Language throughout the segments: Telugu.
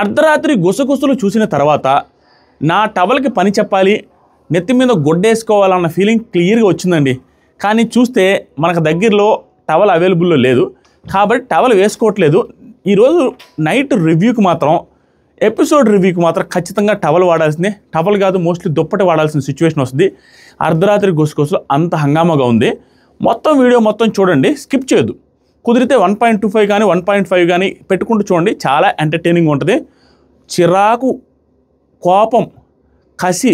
అర్ధరాత్రి గుసగుసలు చూసిన తర్వాత నా టవల్కి పని చెప్పాలి, నెత్తి మీద గొడ్డేసుకోవాలన్న ఫీలింగ్ క్లియర్గా వచ్చిందండి. కానీ చూస్తే మనకు దగ్గరలో టవల్ అవైలబుల్లో లేదు కాబట్టి టవల్ వేసుకోవట్లేదు. ఈరోజు నైట్ రివ్యూకి మాత్రం, ఎపిసోడ్ రివ్యూకి మాత్రం ఖచ్చితంగా టవల్ వాడాల్సిందే. టవల్ కాదు, మోస్ట్లీ దుప్పటి వాడాల్సిన సిచ్యువేషన్ వస్తుంది. అర్ధరాత్రి గుసగుసలు అంత హంగామాగా ఉంది. మొత్తం వీడియో మొత్తం చూడండి, స్కిప్ చేయొద్దు. కుదిరితే 1.25 కానీ 1.5 కానీ పెట్టుకుంటూ చూడండి, చాలా ఎంటర్టైనింగ్ ఉంటుంది. చిరాకు, కోపం, కసి,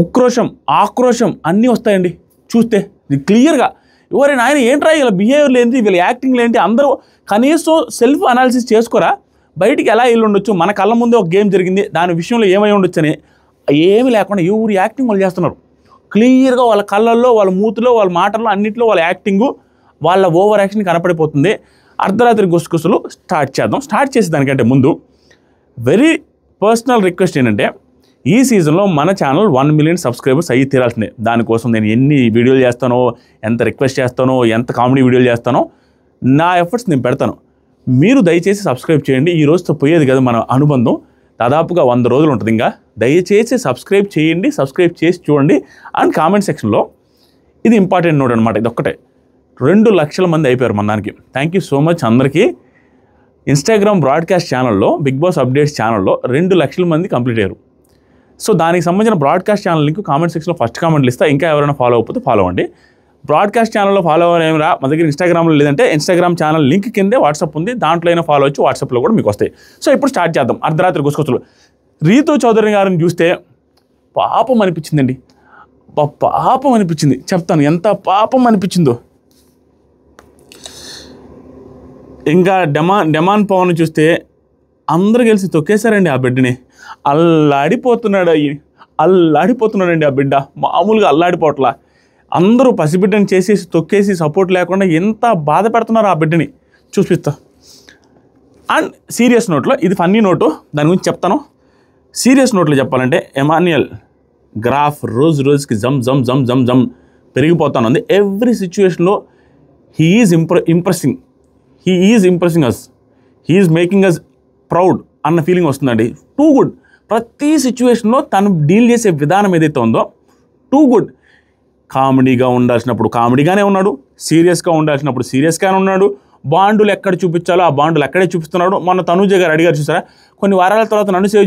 ఉక్రోషం, ఆక్రోషం అన్నీ వస్తాయండి చూస్తే. ఇది క్లియర్గా ఎవరైనా ఆయన ఏంట్రా వీళ్ళ బిహేవియర్లు ఏంటి, వీళ్ళ యాక్టింగ్లు ఏంటి, అందరూ కనీసం సెల్ఫ్ అనాలిసిస్ చేసుకోరా. బయటికి ఎలా వెళ్ళి ఉండొచ్చు, మన కళ్ళ ముందే ఒక గేమ్ జరిగింది, దాని విషయంలో ఏమై ఉండొచ్చు అని ఏమీ లేకుండా ఎవరు యాక్టింగ్ వాళ్ళు చేస్తున్నారు. క్లియర్గా వాళ్ళ కళ్ళల్లో, వాళ్ళ మూతిలో, వాళ్ళ మాటల్లో అన్నింటిలో వాళ్ళ యాక్టింగు, వాళ్ళ ఓవర్ యాక్షన్ కనపడిపోతుంది. అర్ధరాత్రి గుసగుసలు స్టార్ట్ చేద్దాం. స్టార్ట్ చేసే దానికంటే ముందు వెరీ పర్సనల్ రిక్వెస్ట్ ఏంటంటే, ఈ సీజన్లో మన ఛానల్ 1 మిలియన్ సబ్స్క్రైబర్స్ అయ్యి తీరాల్సిందే. దానికోసం నేను ఎన్ని వీడియోలు చేస్తానో, ఎంత రిక్వెస్ట్ చేస్తానో, ఎంత కామెడీ వీడియోలు చేస్తానో, నా ఎఫర్ట్స్ నేను పెడతాను. మీరు దయచేసి సబ్స్క్రైబ్ చేయండి. ఈ రోజుతో పోయేది కదా మన అనుబంధం, దాదాపుగా 100 రోజులు ఉంటుంది. ఇంకా దయచేసి సబ్స్క్రైబ్ చేయండి, సబ్స్క్రైబ్ చేసి చూడండి. అండ్ కామెంట్ సెక్షన్లో ఇది ఇంపార్టెంట్ నోట్ అనమాట, ఇది ఒక్కటే. 2 లక్షల మంది అయిపోయారు మన దానికి. థ్యాంక్ యూ సో మచ్ అందరికీ. ఇన్స్టాగ్రామ్ బ్రాడ్కాస్ట్ ఛానల్లో, బిగ్ బాస్ అప్డేట్స్ ఛానల్లో 2 లక్షల మంది కంప్లీట్ అయ్యారు. సో దానికి సంబంధించిన బ్రాడ్కాస్ట్ ఛానల్ లింక్ కామెంట్ సెక్షన్లో ఫస్ట్ కామెంట్లు ఇస్తా. ఇంకా ఎవరైనా ఫాలో అవ్వకపోతే ఫాలో అవ్వండి. బ్రాడ్కాస్ట్ ఛానల్లో ఫాలో అవ్వరా, మా దగ్గర ఇన్స్టాగ్రామ్లో లేదంటే ఇన్స్టాగ్రామ్ ఛానల్ లింక్ కిందే వాట్సాప్ ఉంది, దాంట్లో అయినా ఫాలో అవచ్చు, వాట్సాప్లో కూడా మీకు వస్తాయి. సో ఇప్పుడు స్టార్ట్ చేద్దాం. అర్ధరాత్రి గుసగుసలు. రీతూ చౌదరి గారిని చూస్తే పాపం అనిపించిందండి. పాపం అనిపించింది, చెప్తాను ఎంత పాపం అనిపించిందో. ఇంకా డెమాన్ పవన్ చూస్తే అందరూ కలిసి తొక్కేశారండి ఆ బిడ్డని. అల్లాడిపోతున్నాడండి ఆ బిడ్డ, మామూలుగా అల్లాడిపోవట్లా. అందరూ పసిబిడ్డని చేసేసి తొక్కేసి సపోర్ట్ లేకుండా ఎంత బాధ పెడుతున్నారు ఆ బిడ్డని చూపిస్తా. అండ్ సీరియస్ నోట్లో, ఇది ఫన్నీ నోటు, దాని గురించి చెప్తాను. సీరియస్ నోట్లో చెప్పాలంటే ఎమాన్యుయల్ గ్రాఫ్ రోజుకి జమ్ జమ్ జమ్ జమ్ జమ్ పెరిగిపోతానుంది. ఎవ్రీ సిచ్యువేషన్లో he is impressing us, he is making us proud అన్న ఫీలింగ్ వస్తుందండి. Too good. ప్రతి సిచ్యువేషన్లో తను డీల్ చేసే విధానం ఏదైతే ఉందో టూ గుడ్. కామెడీగా ఉండాల్సినప్పుడు కామెడీగానే ఉన్నాడు, సీరియస్గా ఉండాల్సినప్పుడు సీరియస్గానే ఉన్నాడు. బాండులు ఎక్కడ చూపించాలో ఆ బాండులు అక్కడే చూపిస్తున్నాడు. మొన్న తనూజ గారు అడిగారు చూసారా, కొన్ని వారాల తర్వాత నన్ను సేవ్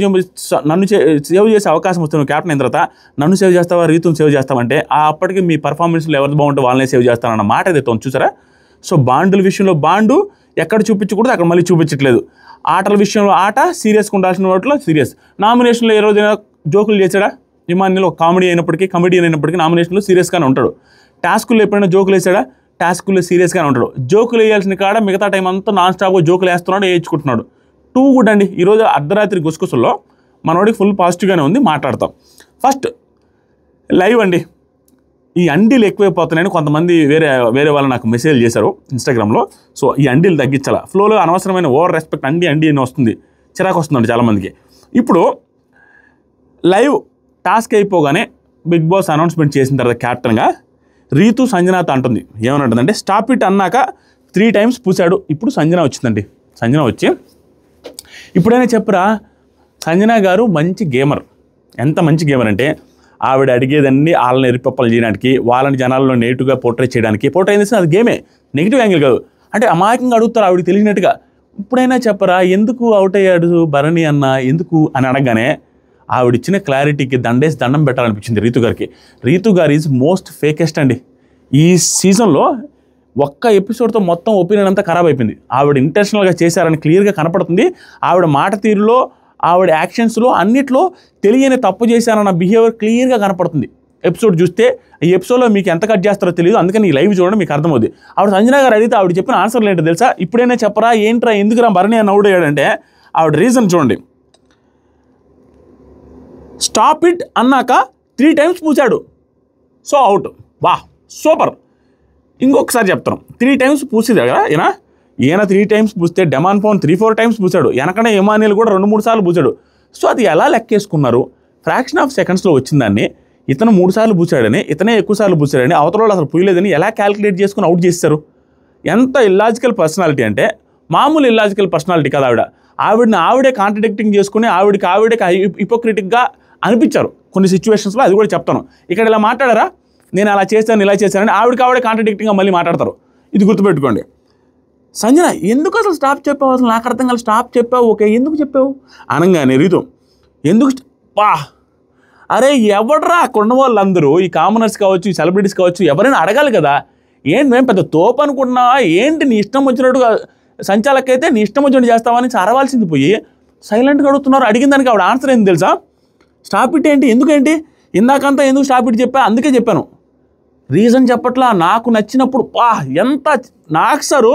చేసే అవకాశం వస్తుంది క్యాప్టెన్ అయిన తర్వాత, నన్ను సేవ్ చేస్తావా, రీతుని సేవ్ చేస్తామంటే అప్పటికి మీ పర్ఫార్మెన్స్లో ఎవరు బాగుంటే వాళ్ళనే సేవ్ చేస్తానన్న మాట ఏదైతే ఉంది చూసారా. సో బాండుల విషయంలో బాండు ఎక్కడ చూపించకూడదు అక్కడ మళ్ళీ చూపించట్లేదు. ఆటల విషయంలో ఆట, సీరియస్గా ఉండాల్సిన వాటిలో సీరియస్. నామినేషన్లో ఏ రోజైనా జోకులు చేశాడా, ఇమాన్యుల్ ఒక కమెడియన్ అయినప్పటికీ నామినేషన్లో సీరియస్గానే ఉంటాడు. టాస్కుల్లో ఎప్పుడైనా జోకులు వేసాడా, టాస్కుల్లో సీరియస్గానే ఉంటాడు. జోకులు వేయాల్సిన కాడ మిగతా టైం అంతా నాన్ స్టాప్గా జోకులు వేస్తున్నాడు, వేయించుకుంటున్నాడు. టూ గుడ్ అండి. ఈరోజు అర్ధరాత్రి గుసగుసల్లో మనోడికి ఫుల్ పాజిటివ్గానే ఉంది, మాట్లాడతాం. ఫస్ట్ లైవ్ అండి. ఈ అండీలు ఎక్కువైపోతున్నాయని కొంతమంది వేరే వాళ్ళు నాకు మెసేజ్ చేశారు ఇన్స్టాగ్రామ్లో. సో ఈ అండీలు తగ్గించాలా, ఫ్లోలో అనవసరమైన ఓవర్ రెస్పెక్ట్ అండి అని వస్తుంది, చిరాకు వస్తుందండి చాలామందికి. ఇప్పుడు లైవ్ టాస్క్ అయిపోగానే బిగ్ బాస్ అనౌన్స్మెంట్ చేసిన తర్వాత క్యాప్టెన్గా రీతు సంజనాతో అంటుంది, ఏమనంటుందంటే స్టాప్ ఇట్ అన్నాక 3 times పూసాడు. ఇప్పుడు సంజన వచ్చిందండి. సంజన వచ్చి ఇప్పుడైనా చెప్పరా, సంజన గారు మంచి గేమర్. ఎంత మంచి గేమర్ అంటే ఆవిడ అడిగేదన్నీ వాళ్ళని ఎరిపప్పలు చేయడానికి, వాళ్ళని జనాల్లో నెగిటివ్గా పోర్ట్రేట్ చేయడానికి. పోర్ట్రేట్ చేస్తే అది గేమే, నెగిటివ్ యాంగిల్ కాదు. అంటే అమాయకంగా అడుగుతారు ఆవిడకి తెలియనట్టుగా, ఇప్పుడైనా చెప్పరా ఎందుకు అవుట్ అయ్యాడు భరణి అన్న ఎందుకు అని అడగగానే ఆవిడిచ్చిన క్లారిటీకి దండం పెట్టాలనిపించింది రీతు గారికి. రీతు గారు ఈజ్ మోస్ట్ ఫేకెస్ట్ అండి. ఈ సీజన్లో ఒక్క ఎపిసోడ్తో మొత్తం ఒపీనియన్ అంతా ఖరాబ్ అయిపోయింది. ఆవిడ ఇంటెన్షనల్గా చేశారని క్లియర్గా కనపడుతుంది. ఆవిడ మాట తీరులో, ఆవిడ యాక్షన్స్లో అన్నిట్లో తెలియని తప్పు చేశారన్న బిహేవియర్ క్లియర్గా కనపడుతుంది. ఎపిసోడ్ చూస్తే ఈ ఎపిసోడ్లో మీకు ఎంత కట్ చేస్తారో తెలియదు, అందుకని ఈ లైవ్ చూడడం మీకు అర్థమవుతుంది. ఆవిడ సంజన గారు అడిగితే ఆవిడ చెప్పిన ఆన్సర్లు ఏంటో తెలుసా, ఇప్పుడైనా చెప్పరా ఏంట్రా ఎందుకురా భరణి అని అవుట్ అయ్యాడంటే ఆవిడ రీజన్ చూడండి. స్టాప్ ఇట్ అన్నాక 3 times పూసాడు, సో అవుట్. వా సూపర్. ఇంకొకసారి చెప్తాను, 3 times పూసేది కదా ఈయన 3 times పూస్తే డెమాన్ పవన్ 3-4 times పూసాడు. వెనకనే ఇమాన్యుల్ కూడా 2-3 సార్లు పూసాడు. సో అది ఎలా లెక్కేసుకున్నారు, ఫ్రాక్షన్ ఆఫ్ సెకండ్స్లో వచ్చిందాన్ని ఇతను 3 సార్లు పూసాడని, ఇతనే ఎక్కువ సార్లు పూసాడని, అవతల వాళ్ళు అసలు పూయలేదని ఎలా క్యాలిక్యులేట్ చేసుకుని అవుట్ చేస్తారు. ఎంత ఇల్లాజికల్ పర్సనాలిటీ అంటే మామూలు ఇల్లాజికల్ పర్సనాలిటీ కదా ఆవిడ. ఆవిడే కాంట్రడిక్టింగ్ చేసుకుని ఆవిడే హిపోక్రిటిక్గా అనిపించారు కొన్ని సిచ్యువేషన్స్లో. అది కూడా చెప్తాను. ఇక్కడ ఇలా మాట్లాడారా, నేను అలా చేశాను ఇలా చేశానని ఆవిడే కాంట్రడిక్టింగ్గా మళ్ళీ మాట్లాడతారు. ఇది గుర్తుపెట్టుకోండి. సంజన ఎందుకు అసలు స్టాప్ చెప్పావు, అసలు నాకు అర్థం కాదు, స్టాప్ చెప్పావు ఓకే, ఎందుకు చెప్పావు అనగానే రీతు ఎందుకు అరే ఎవడరా అక్కడ ఉన్న వాళ్ళందరూ ఈ కామనర్స్ కావచ్చు, ఈ సెలబ్రిటీస్ కావచ్చు, ఎవరైనా అడగాలి కదా, ఏంటి మేము పెద్ద తోపు అనుకుంటున్నావా ఏంటి, నీ ఇష్టం వచ్చినట్టుగా సంచాలకైతే నీ ఇష్టం వచ్చినట్టు చేస్తావని అరవాల్సింది పోయి సైలెంట్గా అడుగుతున్నారు. అడిగిన దానికి ఆవిడ ఆన్సర్ ఏంటి తెలుసా, స్టాప్ ఇట్ ఏంటి, ఎందుకేంటి ఇందాకంతా ఎందుకు స్టాప్ ఇట్ చెప్పా, అందుకే చెప్పాను, రీజన్ చెప్పట్లా, నాకు నచ్చినప్పుడు ఎంత నాకు సారు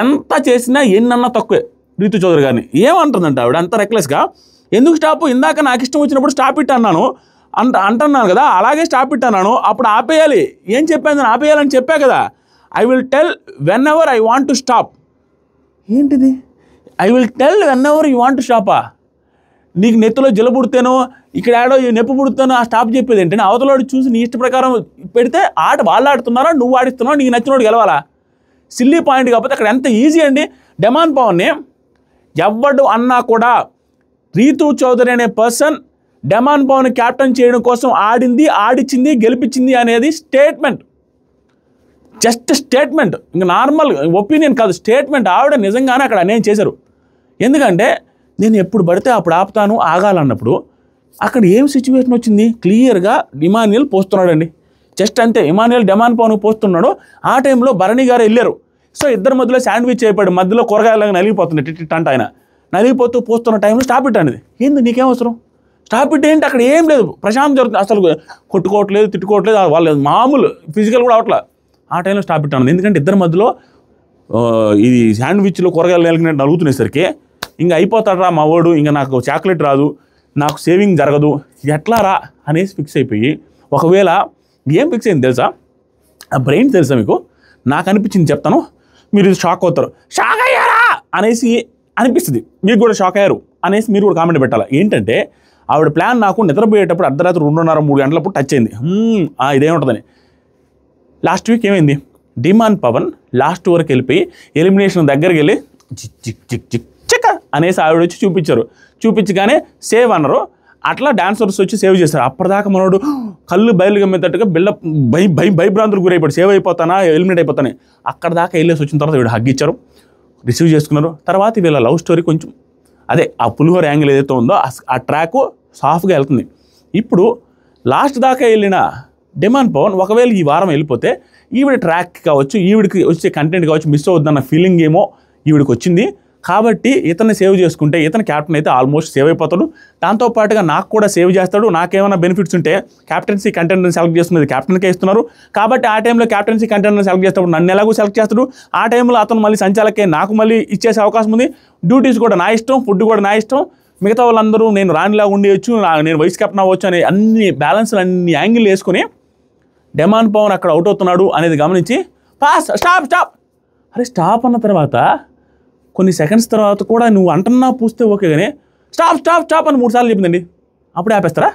ఎంత చేసినా ఎన్నన్నా తక్కువే. రీతు చౌదరి గారిని ఏమంటుందంట ఆవిడ అంత రెక్లెస్గా, ఎందుకు స్టాప్, ఇందాక నాకు ఇష్టం వచ్చినప్పుడు స్టాప్ ఇట్ అన్నాను అంటున్నాను కదా, అలాగే స్టాప్ ఇట్ అన్నాను, అప్పుడు ఆపేయాలి, ఏం చెప్పాను ఆపేయాలని చెప్పా కదా, I will tell whenever I want to stop. ఏంటిది I will tell whenever you want to స్టాపా, నీకు నెత్తిలో జలుబుడితేనో ఇక్కడ ఆడో నొప్పి పుడితేనో ఆ స్టాప్ చెప్పేది ఏంటంటే అవతలోడు చూసి నీ ఇష్ట ప్రకారం పెడితే ఆట వాళ్ళు ఆడుతున్నారా నువ్వు ఆడిస్తున్నావు, నీకు నచ్చినోడు గెలవాలా, సిల్లీ పాయింట్. కాకపోతే అక్కడ ఎంత ఈజీ అండి. డెమాన్ పవన్ని ఎవడు అన్నా కూడా రీతు చౌదరి అనే పర్సన్ డెమాన్ పవన్ క్యాప్టెన్ చేయడం కోసం ఆడింది, ఆడిచ్చింది, గెలిపించింది అనేది స్టేట్మెంట్, జస్ట్ స్టేట్మెంట్, ఇంకా నార్మల్ ఒపీనియన్ కాదు, స్టేట్మెంట్. ఆవిడ నిజంగానే అక్కడ అన్యాయం చేశారు. ఎందుకంటే నేను ఎప్పుడు పడితే అప్పుడు ఆపుతాను ఆగాలన్నప్పుడు అక్కడ ఏం సిచ్యువేషన్ వచ్చింది, క్లియర్గా ఇమాన్యుయల్ పోస్తున్నాడండి, జస్ట్ అంతే. ఇమాన్యుయల్ డెమాన్ పవన్ పోస్తున్నాడు. ఆ టైంలో భరణి గారు వెళ్ళారు. సో ఇద్దరు మధ్యలో శాండ్విచ్ అయిపోయాడు, మధ్యలో కూరగాయలాగా నలిగిపోతుంది టిట్ అంట. ఆయన నలిగిపోతూ పోస్తున్న టైంలో స్టాప్ ఇట్ అనేది ఏంది, నీకేం అవసరం, స్టాప్ ఇట్ ఏంటి, అక్కడ ఏం లేదు, ప్రశాంతం జరుగుతుంది, అసలు కొట్టుకోవట్లేదు తిట్టుకోవట్లేదు, వాళ్ళు మామూలు ఫిజికల్ కూడా అవట్లా. ఆ టైంలో స్టాప్ ఇట్ అన్నది. ఎందుకంటే ఇద్దరి మధ్యలో ఇది శాండ్విచ్లో కూరగాయలు నలిగినట్టు నలుగుతునేసరికి ఇంకా అయిపోతాడరా మా వాడు, ఇంకా నాకు చాక్లెట్ రాదు, నాకు సేవింగ్ జరగదు, ఎట్లా రా అనేసి ఫిక్స్ అయిపోయి, ఒకవేళ ఏం ఫిక్స్ అయింది తెలుసా, ఆ బ్రెయిన్ తెలుసా మీకు, నాకు అనిపించింది చెప్తాను, మీరు షాక్ అవుతారు, షాక్ అయ్యారా అనేసి అనిపిస్తుంది, మీకు కూడా షాక్ అయ్యారు అనేసి మీరు కూడా కామెంట్ పెట్టాలి. ఏంటంటే ఆవిడ ప్లాన్ నాకు నిద్రపోయేటప్పుడు అర్ధరాత్రి 2:30-3 గంటలప్పుడు టచ్ అయింది. ఇదేముంటుందని. లాస్ట్ వీక్ ఏమైంది, డిమాన్ పవన్ లాస్ట్ వరకు వెళ్ళిపోయి ఎలిమినేషన్ దగ్గరికి వెళ్ళి జిక్ జిక్ జిక్ జిక్ చిక్క అనేసి ఆవిడ వచ్చి చూపించగానే సేవ్ అన్నారు. అట్లా డాన్సర్స్ వచ్చి సేవ్ చేస్తారు. అప్పటిదాకా మనోడు కళ్ళు బయలు గమ్మేటట్టుగా బిల్డప్ భయభ్రాంతులు గురైపోయాడు, సేవ్ అయిపోతానా ఎలిమినేట్ అయిపోతానే. అక్కడ దాకా వెళ్ళేసి వచ్చిన తర్వాత వీడు హగ్ ఇచ్చారు, రిసీవ్ చేసుకున్నారు. తర్వాత వీళ్ళ లవ్ స్టోరీ కొంచెం అదే ఆ పులిహోర యాంగిల్ ఏదైతే ఉందో ఆ ట్రాక్ సాఫ్ట్గా వెళ్తుంది. ఇప్పుడు లాస్ట్ దాకా వెళ్ళిన డిమాన్ పవన్ ఒకవేళ ఈ వారం వెళ్ళిపోతే ఈవిడ ట్రాక్ కావచ్చు, ఈవిడికి వచ్చే కంటెంట్ కావచ్చు మిస్ అవుతుందన్న ఫీలింగ్ ఏమో ఈవిడికి వచ్చింది. కాబట్టి ఇతన్ని సేవ్ చేసుకుంటే ఇతను క్యాప్టెన్ అయితే ఆల్మోస్ట్ సేవ్ అయిపోతాడు. దాంతోపాటుగా నాకు కూడా సేవ్ చేస్తాడు. నాకేమైనా బెనిఫిట్స్ ఉంటే క్యాప్టెన్సీ కంటెంట్ని సెలెక్ట్ చేస్తున్నది క్యాప్టెన్కే ఇస్తున్నారు. కాబట్టి ఆ టైంలో క్యాప్టెన్సీ కంటెంట్ని సెలెక్ట్ చేస్తాడు, నన్ను ఎలాగో సెలెక్ట్ చేస్తాడు. ఆ టైంలో అతను మళ్ళీ సంచాలకే నాకు మళ్ళీ ఇచ్చేసే అవకాశం ఉంది. డ్యూటీస్ కూడా నా ఇష్టం, ఫుడ్ కూడా నా ఇష్టం. మిగతా వాళ్ళందరూ నేను రానిలా ఉండేయచ్చు, నేను వైస్ కెప్టెన్ అవ్వచ్చు అనే అన్ని బ్యాలెన్స్లు అన్ని యాంగిల్ వేసుకొని డెమాన్ పవన్ అక్కడ అవుట్ అవుతున్నాడు అనేది గమనించి స్టాప్ అరే స్టాప్ అన్న తర్వాత కొన్ని సెకండ్స్ తర్వాత కూడా నువ్వు అంటున్నా పూస్తే ఓకే, కానీ స్టాప్ అని 3 సార్లు చెప్పిందండి. అప్పుడే ఆపేస్తారా?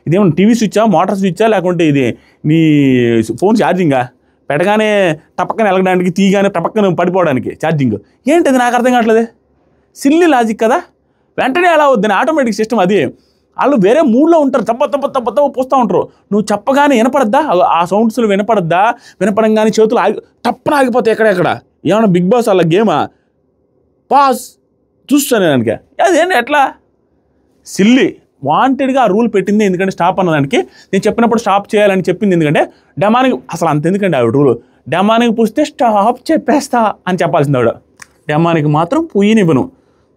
ఇదేమన్నా టీవీ స్విచ్చా, మోటార్ స్విచ్చా, లేకుంటే ఇది నీ ఫోన్ ఛార్జింగా? పెట్టగానే టపక్కన వెళ్ళడానికి, తీయగానే టపక్కన పడిపోవడానికి ఛార్జింగ్ ఏంటిది నాకు అర్థం కావట్లేదే. సిల్లీ లాజిక్ కదా. వెంటనే అలా వద్దని ఆటోమేటిక్ సిస్టమ్ అది. వాళ్ళు వేరే మూడ్లో ఉంటారు, తప్ప పోస్తూ ఉంటారు. నువ్వు చెప్పగానే వినపడద్దా, ఆ సౌండ్స్లో వినపడంగానే చేతులు తప్పన ఆగిపోతాయి ఎక్కడెక్కడ. ఏమన్నా బిగ్ బాస్ అలా గేమా? పాస్ చూస్తాను దానికి. అదేంటి ఎట్లా సిల్లీ వాంటెడ్గా ఆ రూల్ పెట్టింది. ఎందుకంటే స్టాప్ అన్నదానికి నేను చెప్పినప్పుడు స్టాప్ చేయాలని చెప్పింది. ఎందుకంటే డెమానికి అసలు అంత ఎందుకంటే ఆవిడ రూల్, డెమానికి పూస్తే స్టాప్ చెప్పేస్తా అని చెప్పాల్సింది ఆవిడ. డెమానికి మాత్రం పుయ్యనివ్వను,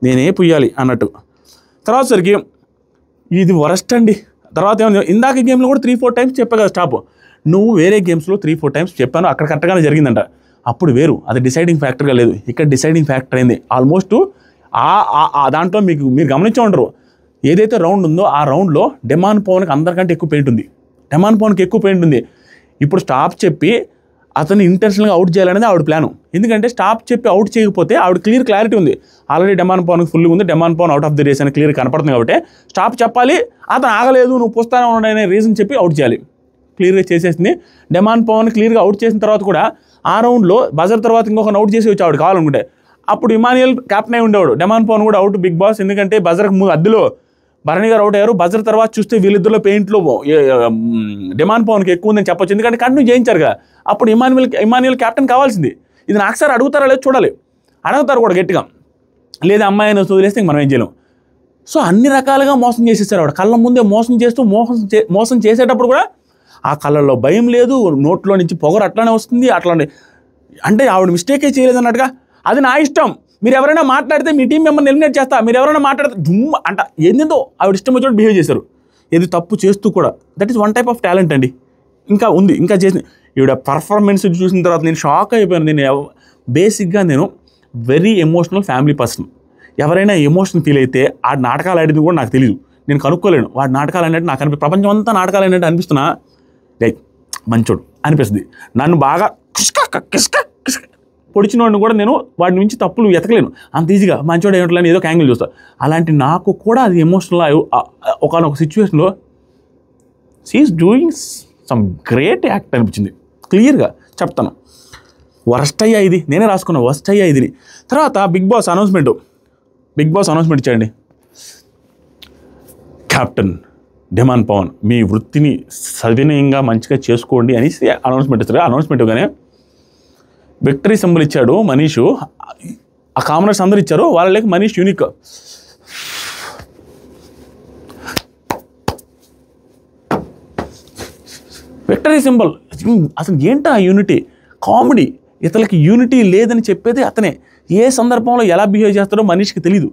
నేనే పుయ్యాలి అన్నట్టు. తర్వాత సరికి ఇది వరస్ట్ అండి. తర్వాత ఏమైనా ఇందాక గేమ్లో కూడా 3-4 టైమ్స్ చెప్పా కదా స్టాప్. నువ్వు వేరే గేమ్స్లో 3-4 టైమ్స్ చెప్పాను, అక్కడ కరెక్ట్గానే జరిగిందంట. అప్పుడు వేరు, అది డిసైడింగ్ ఫ్యాక్టర్గా లేదు. ఇక్కడ డిసైడింగ్ ఫ్యాక్టర్ అయింది. ఆల్మోస్ట్ దాంట్లో మీరు గమనించే ఉండరు, ఏదైతే రౌండ్ ఉందో ఆ రౌండ్లో డెమాన్ పవన్కి అందరికంటే ఎక్కువ పెయింట్ ఉంది. ఇప్పుడు స్టాప్ చెప్పి అతన్ని ఇంటెన్షనల్గా అవుట్ చేయాలనేది ఆవిడ ప్లాను. ఎందుకంటే స్టాప్ చెప్పి అవుట్ చేయకపోతే ఆవిడ క్లారిటీ ఉంది, ఆల్రెడీ డెమాన్ పవన్కి ఫుల్ ఉంది, Demon Pavan out of the race అని క్లియర్ కనపడుతుంది. కాబట్టి స్టాప్ చెప్పాలి, అతను ఆగలేదు, నువ్వు పుస్తానే ఉన్నాడనే రీజన్ చెప్పి అవుట్ చేయాలి. క్లియర్గా చేసేసింది. డెమాన్ పవన్ క్లియర్గా అవుట్ చేసిన తర్వాత కూడా ఆ రౌండ్లో బజర్ తర్వాత ఇంకొక అవుట్ చేసి వచ్చి ఆవిడ కావాలనుకుంటే అప్పుడు ఇమానియల్ క్యాప్టెన్ అయి ఉండేవాడు. డెమాన్ పవన్ కూడా అవుట్ బిగ్ బాస్, ఎందుకంటే బజర్కి అద్దెలో భరణి గారు అవుట్ అయ్యారు. బజర్ తర్వాత చూస్తే వీళ్ళిద్దరిలో పెయింట్లో డెమాన్ పవన్కి ఎక్కువ ఉందని చెప్పొచ్చు, ఎందుకంటే కంటిన్యూ చేయించారు కదా. అప్పుడు ఇమానియల్ క్యాప్టెన్ కావాల్సింది. ఇది నాకు సార్ అడుగుతారా లేదు చూడాలి, అడుగుతారు కూడా గట్టిగా, లేదా అమ్మాయిని వదిలేస్తే మనం ఏం చేయలేం. సో అన్ని రకాలుగా మోసం చేసేసారు ఆవిడ కళ్ళ ముందే. మోసం చేస్తూ మోసం చేసేటప్పుడు కూడా ఆ కళ్ళల్లో భయం లేదు, నోట్లో నుంచి పొగరు అట్లానే వస్తుంది. అట్లానే అంటే ఆవిడ మిస్టేకే చేయలేదు అన్నట్టుగా, అది నా ఇష్టం, మీరు ఎవరైనా మాట్లాడితే మీ టీం మెంబర్ని ఎలిమినేట్ చేస్తా, మీరు ఎవరైనా మాట్లాడితే దుమ్మ అంట ఏందో ఆవిడ ఇష్టం వచ్చినట్టు బిహేవ్ చేశారు. ఏది తప్పు చేస్తూ కూడా. That is one type of talent అండి. ఇంకా ఉంది, ఇంకా చేసింది. ఈవిడ పర్ఫార్మెన్స్ చూసిన తర్వాత నేను షాక్ అయిపోయాను. బేసిక్గా నేను వెరీ ఎమోషనల్ ఫ్యామిలీ పర్సన్. ఎవరైనా ఎమోషన్ ఫీల్ అయితే ఆ నాటకాలు ఆడింది కూడా నాకు తెలియదు, నేను కనుక్కోలేను. వాడి నాటకాలు అన్నట్టు నాకు ప్రపంచం అంతా నాటకాలు అన్నట్టు అనిపిస్తున్నా, లైక్ మంచోడు అనిపిస్తుంది. నన్ను బాగా కిస్క పొడిచిన వాడిని కూడా నేను వాడి నుంచి తప్పులు ఎతకలేను అంత ఈజీగా. మంచోడు ఏమిటని ఏదో యాంగిల్ చూస్తా. అలాంటి నాకు కూడా అది ఎమోషనల్ ఒకనొక సిచ్యువేషన్లో she's doing some great act అనిపించింది. క్లియర్గా చెప్తాను. వర్స్ట్ అయ్యా ఇది, నేనే రాసుకున్నా వర్స్ట్ అయ్యా ఇది. తర్వాత బిగ్ బాస్ అనౌన్స్మెంట్ ఇచ్చాడండి. కెప్టెన్ డెమాన్ పవన్ మీ వృత్తిని సవినయంగా మంచిగా చేసుకోండి అనేసి అనౌన్స్మెంట్ ఇస్తారు. అనౌన్స్మెంట్ ఇవ్వగానే విక్టరీ సింబల్ ఇచ్చాడు మనీషు. ఆ కామనర్స్ అందరు ఇచ్చారు, వాళ్ళకి మనీష్ యూనిక్ విక్టరీ సింబల్. అసలు ఏంటో ఆ యూనిటీ, కామెడీ. ఇతనికి యూనిటీ లేదని చెప్పేది అతనే. ఏ సందర్భంలో ఎలా బిహేవ్ చేస్తాడో మనీష్కి తెలీదు.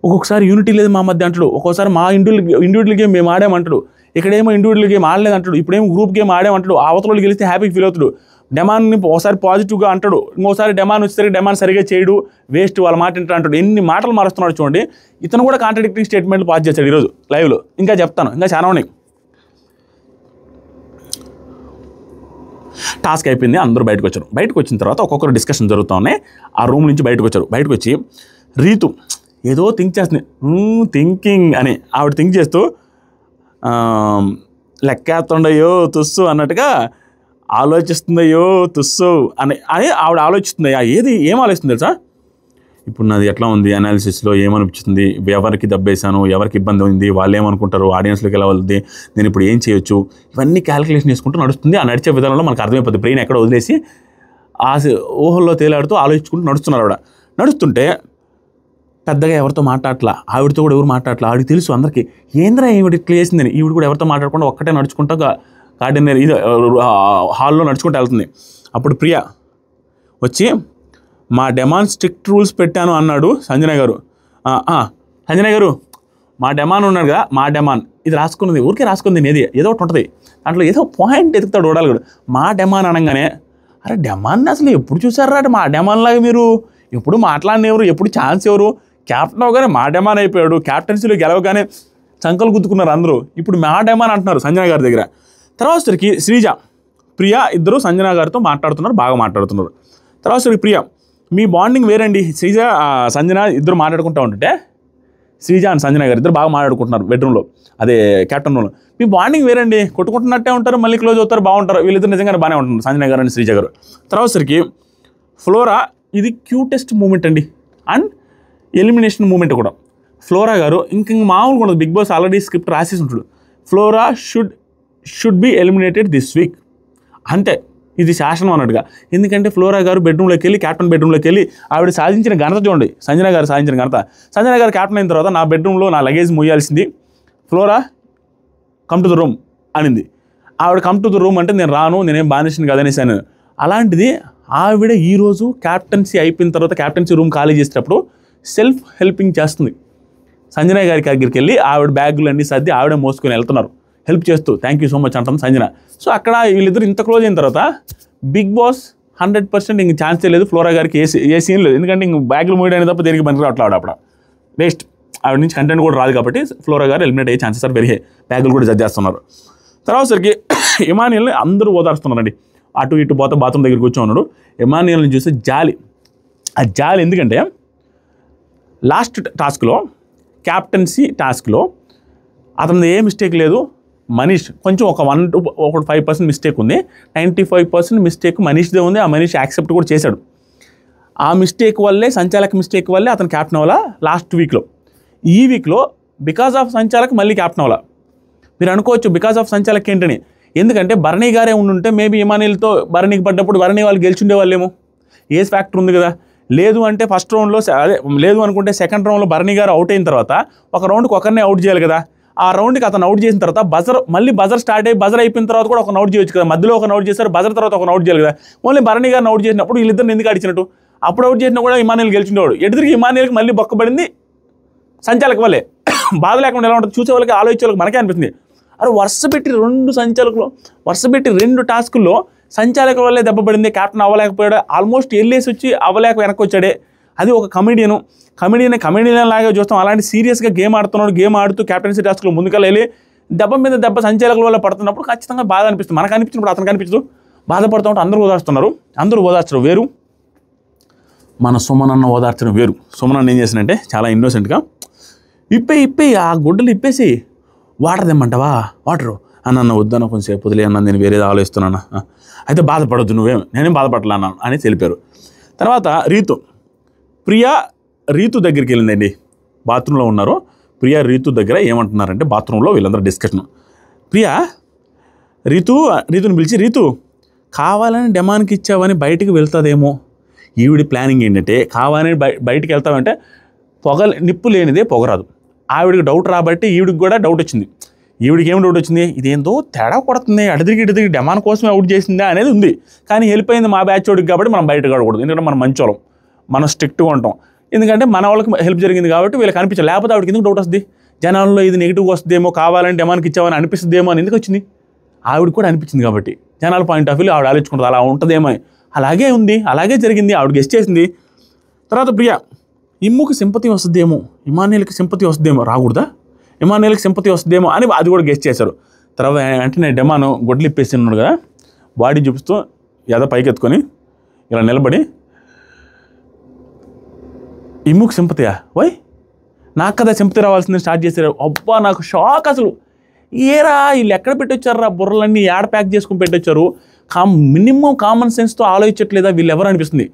ఒక్కొక్కసారి యూనిటీ లేదు మా మధ్య అంటాడు, ఒక్కోసారి మా ఇండివిజువల్ గేమ్ మేము ఆడామంటాడు, ఇక్కడేమో ఇండివిజువల్ గేమ్ ఆడలేదు అంటాడు, ఇప్పుడేమో గ్రూప్ గేమ్ ఆడామంటాడు. అవతల గెలిస్తే హ్యాపీగా ఫీల్ అవుతాడు. డెమాన్ని ఒకసారి పాజిటివ్గా అంటాడు, ఇంకోసారి డెమాన్ వచ్చేసరికి డెమాన్ సరిగా చేయడు, వేస్ట్ వాళ్ళ మాట ఇంటాడు అంటాడు. ఎన్ని మాటలు మారుస్తున్నాడు చూడండి. ఇతను కూడా కాంట్రాడిక్టింగ్ స్టేట్మెంట్లు పాస్ చేశాడు ఈరోజు లైవ్లో. ఇంకా చెప్తాను, ఇంకా చాలా ఉన్నాయి. టాస్క్ అయిపోయింది, అందరూ బయటకు వచ్చారు. బయటకు వచ్చిన తర్వాత ఒక్కొక్కరు డిస్కషన్ జరుగుతూ ఉన్నాయి. ఆ రూమ్ నుంచి బయటకు వచ్చారు. బయటకు వచ్చి రీతు ఏదో థింక్ చేస్తుంది, థింకింగ్ అని ఆవిడ థింక్ చేస్తూ లెక్కేస్తుండయో తుస్సు అన్నట్టుగా ఆలోచిస్తుందయ్యో తుస్సు అని ఆవిడ ఆలోచిస్తుందయ్యా. ఏం ఆలోచిస్తుంది తెలుసా? ఇప్పుడు నాది ఎట్లా ఉంది అనాలిసిస్లో, ఏమనిపిస్తుంది, ఎవరికి దెబ్బేశాను, ఎవరికి ఇబ్బంది ఉంది, వాళ్ళు ఏమనుకుంటారు, ఆడియన్స్లోకి ఎలా వెళ్తుంది, నేను ఇప్పుడు ఏం చేయొచ్చు, ఇవన్నీ క్యాలిక్యులేషన్ చేసుకుంటూ నడుస్తుంది. ఆ నడిచే విధానంలో మనకు అర్థమైపోతుంది. బ్రెయిన్ ఎక్కడ వదిలేసి ఆ ఊహల్లో తేలాడుతూ ఆలోచించుకుంటూ నడుస్తున్నారు ఆవిడ. నడుస్తుంటే పెద్దగా ఎవరితో మాట్లాడట్లా, ఆవిడతో కూడా ఎవరు మాట్లాడట్లా. ఆవిడకి తెలుసు అందరికీ ఏంద్రా ఈవిడ ఇట్లా చేసిందని. ఈవిడ కూడా ఎవరితో మాట్లాడకుండా ఒక్కటే నడుచుకుంటా గార్డెన్ ఇది హాల్లో నడుచుకుంటూ వెళ్తుంది. అప్పుడు ప్రియా వచ్చి మా డెమాన్ స్ట్రిక్ట్ రూల్స్ పెట్టాను అన్నాడు సంజన గారు. సంజన గారు మా డెమాన్ ఉన్నాడు కదా, మా డెమాన్ ఇది రాసుకున్నది ఊరికే రాసుకుంది, ఏది ఏదో ఒకటి ఉంటుంది దాంట్లో, ఏదో పాయింట్ ఎదుగుతాడు ఓడాలి కూడా. మా డెమాన్ అనగానే అరే డెమాన్ అసలు ఎప్పుడు చూసారా అంటే మా డెమాన్ లాగా మీరు ఎప్పుడు మాట్లాడినెవరు, ఎప్పుడు ఛాన్స్ ఎవరు, క్యాప్టెన్ అవగానే మా డెమాన్ అయిపోయాడు, క్యాప్టెన్సీలో గెలవగానే చంకలు గుద్దుకున్నారు అందరూ, ఇప్పుడు మా డెమాన్ అంటున్నారు సంజన గారి దగ్గర. తర్వాత శ్రీజ ప్రియా ఇద్దరు సంజన గారితో మాట్లాడుతున్నారు, బాగా మాట్లాడుతున్నారు. తర్వాత ప్రియా మీ బాండింగ్ వేరండి, శ్రీజ సంజన ఇద్దరు మాట్లాడుకుంటూ ఉంటుంటే శ్రీజ అండ్ సంజన గారు ఇద్దరు బాగా మాట్లాడుకుంటున్నారు బెడ్రూమ్లో, అదే క్యాప్టెన్ రూమ్లో. మీ బాండింగ్ వేరండి, కొట్టుకుంటున్నట్టే ఉంటారు, మళ్ళీ క్లోజ్ అవుతారు, బాగుంటారు, వీళ్ళిద్దరు నిజంగానే బాగానే ఉంటున్నారు సంజన గారు అండ్ శ్రీజ గారు. తర్వాత ఫ్లోరా ఇది క్యూటెస్ట్ మూమెంట్ అండి, అండ్ ఎలిమినేషన్ మూమెంట్ కూడా. ఫ్లోరా గారు ఇంక మామూలుగా ఉండదు, బిగ్ బాస్ ఆల్రెడీ స్క్రిప్ట్ రాసేసి ఉంటాడు, flora should be eliminated this week అంతే, ఇది శాసనం అన్నట్టుగా. ఎందుకంటే ఫ్లోరా గారు బెడ్రూమ్లోకి వెళ్ళి, క్యాప్టెన్ బెడ్రూమ్లోకి వెళ్ళి ఆవిడ సాధించిన ఘనత చూడండి, సంజన గారు సాధించిన ఘనత. సంజన గారు క్యాప్టెన్ అయిన తర్వాత నా బెడ్రూమ్లో నా లగేజ్ మోయాల్సింది, Flora come to the room అనింది. ఆవిడ కమ్ టు ద రూమ్ అంటే నేను రాను, నేనేం బానిసని కదనేసి అని. అలాంటిది ఆవిడ ఈరోజు క్యాప్టెన్సీ అయిపోయిన తర్వాత క్యాప్టెన్సీ రూమ్ ఖాళీ చేసేటప్పుడు సెల్ఫ్ హెల్పింగ్ చేస్తుంది. సంజన గారి దగ్గరికి వెళ్ళి ఆవిడ బ్యాగులు అన్నీ సర్ది ఆవిడ మోసుకొని వెళ్తున్నారు, హెల్ప్ చేస్తూ థ్యాంక్ యూ సో మచ్ అంటుంది సంజన. సో అక్కడ వీళ్ళిద్దరు ఇంత క్లోజ్ అయిన తర్వాత బిగ్ బాస్ 100% ఇంక ఛాన్సే లేదు ఫ్లోరా గారికి, ఏ సీన్ లేదు. ఎందుకంటే ఇంక బ్యాగులు మూయడానికి తప్ప దేనికి పనికి రావట్లేదు ఆవిడ వేస్ట్, ఆవిడ నుంచి కంటెంట్ కూడా రాదు కాబట్టి ఫ్లోరా గారు ఎలిమినేట్ అయ్యే ఛాన్సెస్ ఆర్ వెరీ హై. బ్యాగులు కూడా జడ్జ్ చేస్తున్నారు. తర్వాత ఇమానియల్ని అందరూ ఓదారుస్తున్నారండి. అటు ఇటు పోతే బాత్రూమ్ దగ్గర కూర్చోన్నాడు. ఇమానియల్ని చూస్తే జాలి, ఆ జాలి ఎందుకంటే లాస్ట్ టాస్క్లో క్యాప్టెన్సీ టాస్క్లో అతనిది ఏ మిస్టేక్ లేదు, మనీష్ కొంచెం ఒక 5% మిస్టేక్ ఉంది, 95% మిస్టేక్ మనీష్దే ఉంది. ఆ మనీష్ యాక్సెప్ట్ కూడా చేశాడు. ఆ మిస్టేక్ వల్లే, సంచాలక మిస్టేక్ వల్లే అతను క్యాప్టెన్ అవ్వాలా లాస్ట్ వీక్లో. ఈ వీక్లో బికాస్ ఆఫ్ సంచాలక్ మళ్ళీ క్యాప్టెన్ అవ్వాలా. మీరు అనుకోవచ్చు బికాస్ ఆఫ్ సంచాలక్ ఏంటని. ఎందుకంటే భరణి గారే ఉండుంటే మేబీ ఇమానియల్తో భరణికి పడ్డప్పుడు భరణి వాళ్ళు గెలిచిండే వాళ్ళేమో. ఏజ్ ఫ్యాక్టర్ ఉంది కదా. లేదు అంటే ఫస్ట్ రౌండ్లో, అదే లేదు అనుకుంటే సెకండ్ రౌండ్లో భరణి గారు అవుట్ అయిన తర్వాత ఒక రౌండ్కి ఒకరినే అవుట్ చేయాలి కదా. ఆ రౌండ్కి అతను అవుట్ చేసిన తర్వాత మళ్ళీ బజర్ స్టార్ట్ అయ్యి బజర్ అయిపోయిన తర్వాత కూడా ఒక అవుట్ చేయొచ్చు కదా. మధ్యలో ఒక అవుట్ చేశారు, బజర్ తర్వాత ఒక అవుట్ చేయాలి కదా. ఓన్లీ భరణి గారిని అవుట్ చేసినప్పుడు వీళ్ళిద్దరిని ఎందుకు అడిచినట్టు? అప్పుడు అవుట్ చేసినా కూడా ఇమానియల్ గెలిచిండేవాడు. ఎటుదిరిగి ఇమానియల్కి మళ్ళీ బొక్కబడింది సంచాలక వల్లే. బాధ లేకుండా ఎలా ఉంటుంది చూసే వాళ్ళకి, ఆలోచించే వాళ్ళకి మనకే అనిపిస్తుంది. అరే వరుస పెట్టి 2 టాస్కుల్లో సంచాలక వల్లే దెబ్బపడింది, క్యాప్టెన్ అవ్వలేకపోయాడు. ఆల్మోస్ట్ వెళ్ళేసి వచ్చి అవ్వలేక వెనక్కి వచ్చాడే. అది ఒక కమెడియన్ లాగా చూస్తాం. అలాంటి సీరియస్గా గేమ్ ఆడుతున్నాడు. గేమ్ ఆడుతూ క్యాప్టెన్సీ టాస్క్లో ముందుకెళ్ళి దెబ్బ మీద దెబ్బ సంచాలకుల వల్ల పడుతున్నప్పుడు ఖచ్చితంగా బాధ అనిపిస్తుంది. మనకు అనిపించినప్పుడు అతనికి అనిపించదు. బాధపడుతూ ఉంటే అందరూ ఓదార్చడం వేరు, మన సుమన్ అన్న ఓదార్చడం వేరు. సుమన్ అన్న ఏం చేసినంటే చాలా ఇన్నోసెంట్గా ఇప్పే ఆ గుడ్డలు ఇప్పేసి వాటర్ తెమ్మంటావా, వాటరు అన్న వద్దన్న కొంచెంసేపు వదిలే అన్న, నేను వేరేది ఆలోచిస్తున్నాను. అయితే బాధపడొద్దు, నేనేం బాధపడలే అన్నాను అని తెలిపారు. తర్వాత ప్రియా రీతు దగ్గరికి వెళ్ళిందండి. బాత్రూంలో ఉన్నారు. ప్రియా రీతు దగ్గర ఏమంటున్నారంటే, బాత్రూంలో వీళ్ళందరూ డిస్కషన్. ప్రియా రీతుని పిలిచి, రీతు కావాలని డెమాన్కి ఇచ్చావని బయటికి వెళ్తుందేమో. ఈవిడి ప్లానింగ్ ఏంటంటే, కావాలని బయటికి వెళ్తామంటే నిప్పు లేనిదే పొగరాదు. ఆవిడికి డౌట్ రాబట్టి ఈవిడికి కూడా డౌట్ వచ్చింది. ఈవిడికి ఏం డౌట్ వచ్చింది, ఇదేందో తేడా కొడుతుంది, అడిదిరిగి డెమాన్ కోసమే అవుట్ చేసిందా అనేది ఉంది. కానీ వెళ్ళిపోయింది మా బ్యాచ్ వాడికి కాబట్టి మనం బయటకు ఆడకూడదు. ఎందుకంటే మనం మంచోళం, మనం స్ట్రిక్ట్గా ఉంటాం. ఎందుకంటే మన వాళ్ళకి హెల్ప్ జరిగింది కాబట్టి వీళ్ళకి అనిపించాలి. లేకపోతే ఆవిడకి ఎందుకు డౌట్ వస్తుంది, జనాల్లో ఇది నెగిటివ్ వస్తుందేమో, కావాలని డెమాన్కి ఇచ్చామని అనిపిస్తుందేమో అని ఎందుకు వచ్చింది. ఆవిడ కూడా అనిపించింది కాబట్టి జనాల పాయింట్ ఆఫ్ వ్యూ ఆవిడ ఆలోచించుకుంటుంది, అలా ఉంటుందేమో అని. అలాగే ఉంది, అలాగే జరిగింది, ఆవిడ గెస్ట్ చేసింది. తర్వాత ప్రియా, ఇమ్ముకి సింపతి వస్తుందేమో, ఇమానియల్కి సింపతి వస్తుందేమో, రాకూడదా, ఇమానియల్కి సింపతి వస్తుందేమో అని అది కూడా గెస్ట్ చేశారు. తర్వాత అంటే నేను డెమాను గొడ్లు ఇప్పేసి ఉన్నాడు కదా, బాడీ చూపిస్తూ ఏదో పైకి ఎత్తుకొని ఇలా నిలబడి, ఇమ్ముకి సింపతియా, వై నాకు కదా సింపతి రావాల్సింది స్టార్ట్ చేశారు. అబ్బా నాకు షాక్ అసలు. ఏరా వీళ్ళు ఎక్కడ పెట్టొచ్చారా, బుర్రలన్నీ యాడ్ ప్యాక్ చేసుకుని పెట్టొచ్చారు. మినిమం కామన్ సెన్స్తో ఆలోచించట్లేదా వీళ్ళు ఎవరు అనిపిస్తుంది.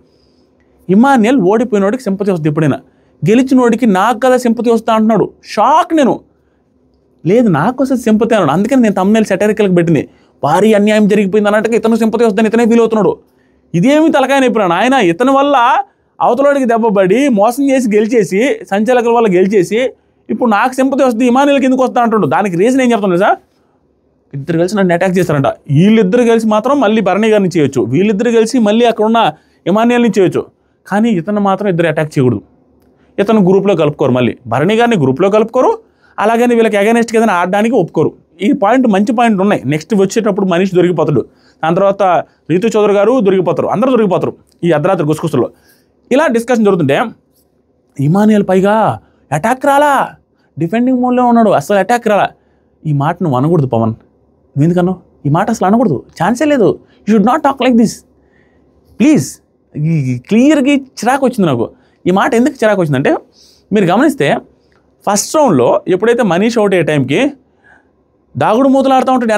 ఇమానియల్ ఓడిపోయినోడికి సింపతి వస్తుంది ఎప్పుడైనా, గెలిచినోడికి నాకు కదా సింపతి వస్తా అంటున్నాడు. షాక్ నేను. లేదు నాకు వస్తుంది సింపతి అన్నాడు. అందుకని నేను తమ్మునేల్ సెటరికల్కి పెట్టింది. భారీ అన్యాయం జరిగిపోయింది అన్నట్టుగా ఇతను సింపతి వస్తుందని ఇతనే ఫీల్ అవుతున్నాడు. ఇదేమి తలకాయ నొప్పినాడు ఆయన. ఇతని వల్ల అవతలోడికి దెబ్బపడి మోసం చేసి గెలిచేసి, సంచాలకుల వల్ల గెలిచేసి, ఇప్పుడు నాకు సింపతి వస్తుంది ఇమానియల్కి ఎందుకు వస్తా అంటాడు. దానికి రీజన్ ఏం చెప్తాను సార్, ఇద్దరు కలిసి నన్ను అటాక్ చేస్తారంట. వీళ్ళిద్దరు కలిసి మాత్రం మళ్ళీ భరణి గారిని చేయొచ్చు, వీళ్ళిద్దరు కలిసి మళ్ళీ అక్కడ ఉన్న ఇమానియల్ని చేయొచ్చు. కానీ ఇతను మాత్రం ఇద్దరు అటాక్ చేయకూడదు. ఇతను గ్రూప్లో కలుపుకోరు, మళ్ళీ భరణి గారిని గ్రూప్లో కలుపుకోరు, అలాగని వీళ్ళకి అగైనెస్ట్గా ఏదైనా ఆడడానికి ఒప్పుకోరు. ఈ పాయింట్ మంచి పాయింట్ ఉన్నాయి. నెక్స్ట్ వచ్చేటప్పుడు మనీష్ దొరికిపోతాడు, దాని తర్వాత రీతు చౌదరి గారు దొరికిపోతారు, అందరూ దొరికిపోతారు ఈ అర్ధరాత్రి గుసగుసలో. ఇలా డిస్కషన్ జరుగుతుంటే ఇమానియల్ పైగా అటాక్ రాలా, డిఫెండింగ్ మోడ్లో ఉన్నాడు, అసలు అటాక్ రాలా. ఈ మాట నువ్వు అనకూడదు పవన్, నువ్వు ఎందుకన్నావు ఈ మాట, అసలు అనకూడదు, ఛాన్సే లేదు. You should not talk like this please. క్లియర్గా చిరాకు వచ్చింది నాకు. ఈ మాట ఎందుకు చిరాకు వచ్చిందంటే, మీరు గమనిస్తే ఫస్ట్ రౌండ్లో ఎప్పుడైతే మనీష్ అవుట్ అయ్యే టైంకి దాగుడు మూతలు ఆడుతూ ఉంటాడు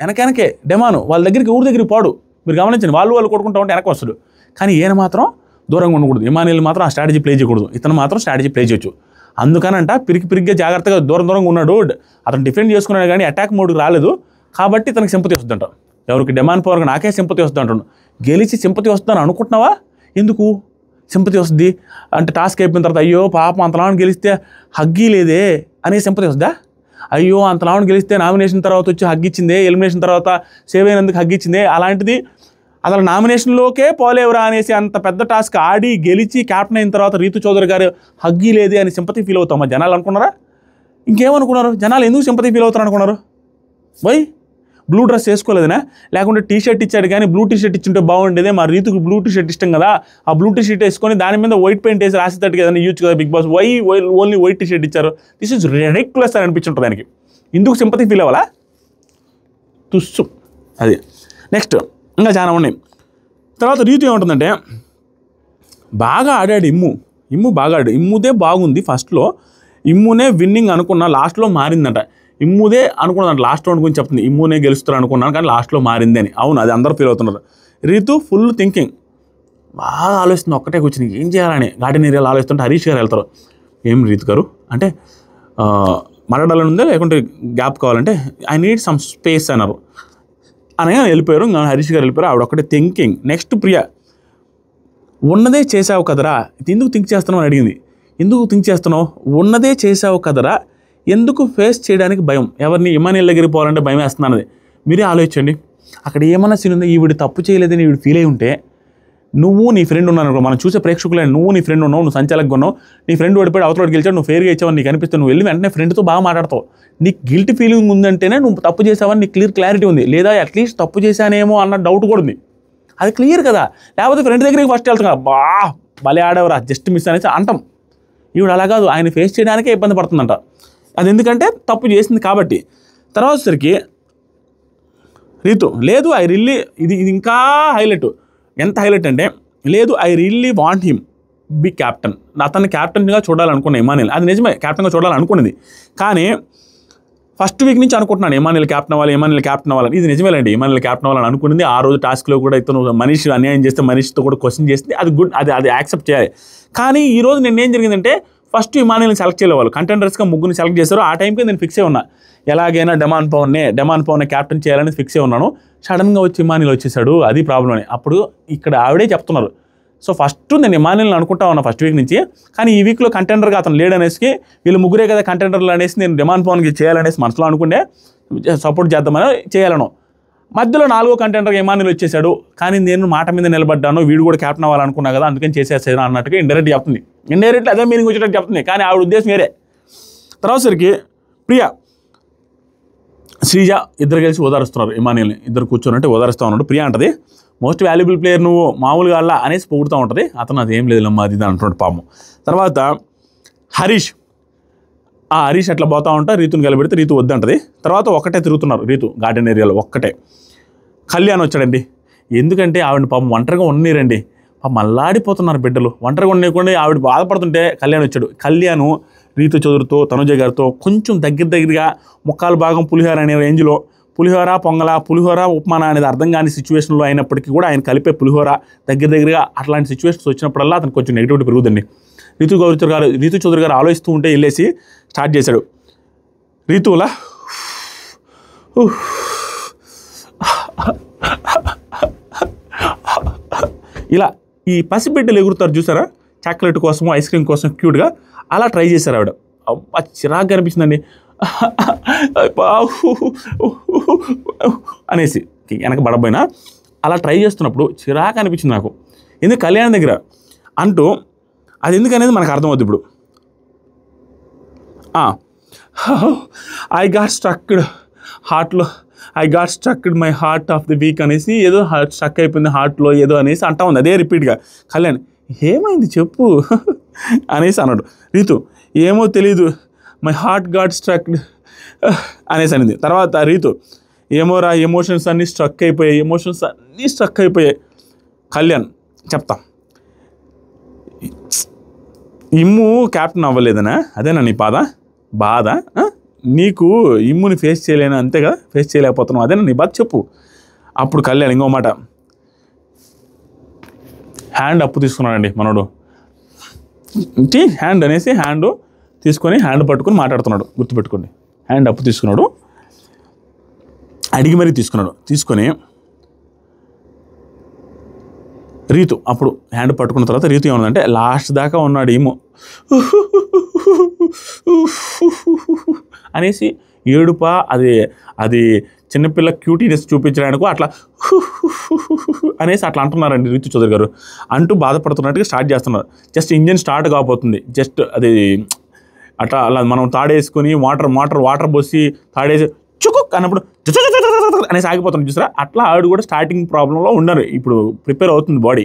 వెనకెనకే డెమాను వాళ్ళ దగ్గరికి, ఊరి దగ్గరికి పోడు. మీరు గమనించండి, వాళ్ళు కొట్టుకుంటూ ఉంటే వెనక వస్తాడు. కానీ ఈయన మాత్రం దూరంగా ఉండకూడదు, ఇమానియల్ మాత్రం ఆ స్ట్రాటజీ ప్లే చేయకూడదు, ఇతను మాత్రం స్ట్రాటజీ ప్లే చేయొచ్చు. అందుకనంట పిరిగిగా జాగ్రత్తగా దూరంగా ఉన్నాడు. అతను డిఫెండ్ చేసుకున్నాడు కానీ అటాక్ మోడ్కి రాలేదు కాబట్టి ఇతనికి సింపతి వస్తుందంట. ఎవరికి డెమాన్ పవర్గా నాకే సింపతి వస్తుంది అంటాడు. గెలిచి సింపతి వస్తుందని అనుకుంటున్నావా? ఎందుకు సింపతి వస్తుంది అంటే, టాస్క్ అయిపోయిన తర్వాత అయ్యో పాపం అంతలావని గెలిస్తే హగ్గీ లేదే అనే సింపతి వస్తుందా? అయ్యో అంతలావని గెలిస్తే నామినేషన్ తర్వాత వచ్చి హగ్గిచ్చిందే, ఎలిమినేషన్ తర్వాత సేవ్ అయినందుకు హగ్గిచ్చిందే, అలాంటిది అసలు నామినేషన్లోకే పోలేవురా అనేసి అంత పెద్ద టాస్క్ ఆడి గెలిచి క్యాప్టెన్ అయిన తర్వాత రీతు చౌదరి గారు హగ్గీ లేదే అని సింపతి ఫీల్ అవుతామా జనాలు అనుకున్నారా? ఇంకేమనుకున్నారు జనాలు? ఎందుకు సింపతి ఫీల్ అవుతారు అనుకున్నారు? వై బ్లూ డ్రెస్ వేసుకోలేదనా, లేకుంటే టీ షర్ట్ ఇచ్చాడు కానీ బ్లూ టీ షర్ట్ ఇచ్చింటే బాగుండేదే, మా రీతుకు బ్లూ టీ షర్ట్ ఇష్టం కదా, ఆ బ్లూ టీ షర్ట్ వేసుకొని దాని మీద వైట్ పెయింట్ వేసి రాసేటట్టు కదా యూజ్ కదా Big Boss, only white T shirt ఇచ్చారు, దిస్ ఇస్ రెడిక్యులస్ అని అనిపించుంటుంది దానికి. ఇందుకు సింపతి ఫీల్ అవ్వాలా? తుస్సు అది. నెక్స్ట్ ఇంకా చాలా ఉన్నాయి. తర్వాత రీతు ఏముంటుందంటే, బాగా ఆడాడు ఇమ్ము బాగా ఆడాడు, ఇమ్ముదే బాగుంది ఫస్ట్లో, ఇమ్మునే విన్నింగ్ అనుకున్నా, లాస్ట్లో మారిందంట. ఇమ్ముదే అనుకున్నాను లాస్ట్ రౌండ్ గురించి చెప్తుంది, ఇమ్మునే గెలుస్తారు అనుకున్నాను కానీ లాస్ట్లో మారింది అని. అవును, అది అందరూ ఫీల్ అవుతున్నారు. రీతు ఫుల్ థింకింగ్, బాగా ఆలోచిస్తుంది, ఒక్కటే కూర్చుని ఏం చేయాలని గార్డెన్ ఏరియాలో ఆలోచిస్తుంటే హరీష్ గారు వెళ్తారు. ఏం రీతు గారు అంటే మాట్లాడాలని ఉందా లేకుంటే గ్యాప్ కావాలంటే ఐ నీడ్ సమ్ స్పేస్ అన్నారు. అనగా వెళ్ళిపోయారు. హరీష్ గారు వెళ్ళిపోయారు. ఆవిడ ఒక్కటే థింకింగ్. నెక్స్ట్ ప్రియ, ఉన్నదే చేసావు కదరా, ఎందుకు థింక్ చేస్తున్నావు అని అడిగింది. ఎందుకు థింక్ చేస్తున్నావు, ఉన్నదే చేసావు కదరా, ఎందుకు ఫేస్ చేయడానికి భయం, ఎవరిని ఇమానియల్ దగ్గరికి పోవాలంటే భయం వేస్తున్నాను. మీరే ఆలోచించండి. అక్కడ ఏమన్నా సీన్ ఉందో, ఈవిడ తప్పు చేయలేదని ఈవిడ ఫీల్ అయి ఉంటే, నువ్వు నీ ఫ్రెండ్ ఉన్నాను, మనం చూసే ప్రేక్షకులే, నువ్వు నీ ఫ్రెండ్ ఉన్నావు, నువ్వు సంచాలకుగా ఉన్నావు, నీ ఫ్రెండ్ ఓడిపోయి అవతలకి గెలిచావు, నువ్వు ఫేర్గా ఇచ్చావని నీకు అనిపిస్తే నువ్వు వెళ్ళి వెంటనే ఫ్రెండ్తో బాగా మాట్లాడతావు. నీకు గిల్ట్ ఫీలింగ్ ఉందంటేనే నువ్వు తప్పు చేసావని నీకు క్లారిటీ ఉంది. లేదా అట్లీస్ట్ తప్పు చేశానేమో అన్న డౌట్ కూడా ఉంది. అది క్లియర్ కదా. లేకపోతే ఫ్రెండ్ దగ్గరికి ఫస్ట్ వెళ్తాం కదా, భలే ఆడేవరా జస్ట్ మిస్ అనేసి అంటాం. ఈవిడ అలా కాదు, ఆయన ఫేస్ చేయడానికే ఇబ్బంది పడుతుందంట. అది ఎందుకంటే తప్పు చేసింది కాబట్టి. తర్వాత సరికి రీతు, లేదు ఐ రియల్లీ, ఇది ఇంకా హైలైట్. ఎంత హైలైట్ అంటే, లేదు I really want him B captain. అతన్ని క్యాప్టెన్గా చూడాలనుకున్నా ఇమానియల్. అది నిజమే, క్యాప్టెన్గా చూడాలనుకున్నది. కానీ ఫస్ట్ వీక్ నుంచి అనుకుంటున్నాను ఇమానియల్ క్యాప్టెన్ అవ్వాలి, ఇమానియల్ క్యాప్టెన్ అవ్వాలని. ఇది నిజమేలండి, ఇమానియల్ క్యాప్టెన్ అవ్వాలని అనుకున్నది. ఆ రోజు టాస్క్లో కూడా ఇతను మనిషి అన్యాయం చేస్తే మనిషితో కూడా క్వశ్చన్ చేస్తే అది గుడ్, అది యాక్సెప్ట్ చేయాలి. కానీ ఈరోజు నేను ఏం జరిగిందంటే, ఫస్ట్ ఇమానియల్ని సెలెక్ట్ చేయలేవాళ్ళు, కంటెండర్స్గా ముగ్గురిని సెలెక్ట్ చేశారు. ఆ టైంకి నేను ఫిక్స్ అయి ఉన్నా, ఎలాగైనా డెమాన్ పవన్ని క్యాప్టెన్ చేయాలని ఫిక్స్ అయి ఉన్నాను. సడన్గా వచ్చి ఇమానియల్ వచ్చేసాడు, అది ప్రాబ్లం అని. అప్పుడు ఇక్కడ ఆవిడే చెప్తున్నారు. సో ఫస్ట్ నేను ఇమానియల్ని అనుకుంటా ఉన్నా ఫస్ట్ వీక్ నుంచి. కానీ ఈ వీక్లో కంటెండర్గా అతను లేడనేసి, వీళ్ళు ముగ్గురే కదా కంటెండర్లు అనేసి నేను డెమాన్ పవన్కి చేయాలనేసి మనసులో అనుకుంటే సపోర్ట్ చేద్దామని చేయాలను. మధ్యలో 4వ కంటెండర్గా ఇమానియల్ వచ్చేసాడు. కానీ నేను మాట మీద నిలబడ్డాను, వీడు కూడా క్యాప్టెన్ అవ్వాలనుకున్నా కదా, అందుకని చేసేసాను అన్నట్టుగా ఇండైరెక్ట్ చెప్తుంది. ఇండైరెక్ట్లీ అదే మీనింగ్ వచ్చేటట్టు చెప్తుంది, కానీ ఆవిడ ఉద్దేశం వేరే. తర్వాత సరికి ప్రియా, శ్రీజ ఇద్దరు కలిసి ఓదారుస్తున్నారు ఇమానియల్ని. ఇద్దరు కూర్చొని ఓదారుస్తూ ఉన్నాడు. ప్రియా అంటది, మోస్ట్ వాల్యుబుల్ ప్లేయర్ నువ్వు, మామూలుగా అలా అనేసి పొగుడుతూ ఉంటుంది. అతను అదేం లేదులమ్మా అది ఇది అంటున్నాడు పాపం. తర్వాత హరీష్ అట్లా పోతూ ఉంటా, రీతుని కలిపెడితే రీతు వద్దంటది. తర్వాత ఒక్కటే తిరుగుతున్నారు రీతు గార్డెన్ ఏరియాలో ఒక్కటే. కళ్యాణ్ వచ్చాడండి. ఎందుకంటే ఆవిడని పాపం ఒంటరిగా ఉన్నీరండి, పాపం అల్లాడిపోతున్నారు బిడ్డలు. ఒంటరిగా ఉండకుండా ఆవిడ బాధపడుతుంటే కళ్యాణ్ వచ్చాడు. కళ్యాణ్ రీతు చదువుతో తనుజ గారితో కొంచెం దగ్గరగా ముక్కాలు భాగం పులిహోర అనే రేంజ్లో, పులిహోర పొంగల, పులిహోర ఉప్మాన అనేది అర్థం కాని సిచ్యువేషన్లో అయినప్పటికీ కూడా ఆయన కలిపే పులిహోర దగ్గరగా అట్లాంటి సిచ్యువేషన్స్ వచ్చినప్పుడల్లా అతను కొంచెం నెగిటివిటీ పెరుగుతుంది. రీతు చౌదరి గారు ఆలోచిస్తూ ఉంటే వెళ్ళేసి స్టార్ట్ చేశాడు. రీతులా ఇలా ఈ పసిబిడ్డలు ఎగురుతారు చూసారా, చాక్లెట్ కోసం ఐస్ క్రీమ్ కోసం క్యూట్గా, అలా ట్రై చేశారు ఆవిడ. చిరాగ్గా అనిపించిందండి అనేసి వెనక బడబోయినా అలా ట్రై చేస్తున్నప్పుడు చిరాకు అనిపించింది నాకు. ఎందుకు కళ్యాణ్ దగ్గర అంటూ అది ఎందుకనేది మనకు అర్థమవుతుంది ఇప్పుడు. I got strucked my heart of the week అనేసి ఏదో స్ట్రక్ అయిపోయింది హార్ట్లో ఏదో అనేసి అంటా ఉంది అదే రిపీట్గా. కళ్యాణ్ ఏమైంది చెప్పు అనేసి అన్నాడు. రీతు ఏమో తెలీదు, మై హార్ట్ గాట్ స్ట్రక్డ్ అనేసి అనింది. తర్వాత రీతు ఏమోరా ఎమోషన్స్ అన్నీ స్ట్రక్ అయిపోయాయి. కళ్యాణ్ చెప్తా, ఇమ్ము క్యాప్టెన్ అవ్వలేదనా, అదేనా నీ బాధ? నీకు ఇమ్ముని ఫేస్ చేయలేను అంతేగా, ఫేస్ చేయలేకపోతున్నావు, అదేనా నీ బాధ చెప్పు. అప్పుడు కళ్యాణ్ ఇంకో మాట, హ్యాండ్ అప్పు తీసుకున్నాడండి మనోడు. హ్యాండ్ అనేసి హ్యాండ్ తీసుకొని హ్యాండ్ పట్టుకొని మాట్లాడుతున్నాడు, గుర్తుపెట్టుకోండి. హ్యాండ్ అప్పు తీసుకున్నాడు, అడిగి మరీ తీసుకొని రీతు అప్పుడు హ్యాండ్ పట్టుకున్న తర్వాత రీతు ఏమన్నదంటే లాస్ట్ దాకా ఉన్నాడు ఏమో అనేసి ఏడుపా, అది చిన్నపిల్ల క్యూటీనెస్ చూపించడానికి అట్లా అనేసి అట్లా అంటున్నారండి రీతు చౌదరి గారు. అంటూ బాధపడుతున్నట్టుగా స్టార్ట్ చేస్తున్నారు. జస్ట్ ఇంజిన్ స్టార్ట్ కాకపోతుంది, జస్ట్ అది అట్లా అలా మనం తాడేసుకొని వాటర్ పోసి తాడేసి చుకుక్ అన్నప్పుడు అనేసి ఆగిపోతుంది చూసారా, అట్లా ఆవిడ కూడా స్టార్టింగ్ ప్రాబ్లంలో ఉన్నారు. ఇప్పుడు ప్రిపేర్ అవుతుంది బాడీ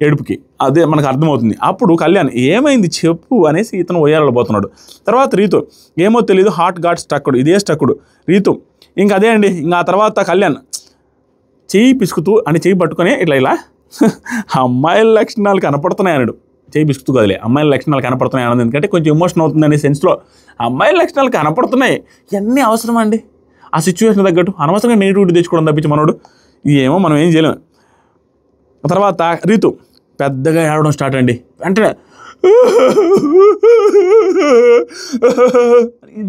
ఏడుపుకి, అదే మనకు అర్థమవుతుంది. అప్పుడు కళ్యాణ్ ఏమైంది చెప్పు అనేసి ఇతను ఉయ్యాలలో పోతున్నాడు. తర్వాత రీతు ఏమో తెలీదు, హార్ట్ గాట్ స్టక్కుడు, ఇదే స్టక్కుడు. రీతు ఇంకా అదే అండి. ఇంకా ఆ తర్వాత కళ్యాణ్ చెయ్యి పిసుకుతూ అని చెయ్యి పట్టుకొని ఇలా అమ్మాయిల లక్షణాలు కనపడుతున్నాయి అన్నాడు. చెయ్యి పిసుకుతూ కదలే, అమ్మాయిల లక్షణాలు కనపడుతున్నాయి అన్నది ఎందుకంటే కొంచెం ఎమోషన్ అవుతుంది అనే సెన్స్లో అమ్మాయిల లక్షణాలు కనపడుతున్నాయి. ఇవన్నీ అవసరం అండి ఆ సిచ్యువేషన్ తగ్గట్టు, అనవసరంగా నెగిటివిటీ తెచ్చుకోవడం తప్పించి మనోడు ఏమో మనం ఏం చేయలేము. తర్వాత రీతు పెద్దగా ఏడవడం స్టార్ట్ అండి. వెంటనే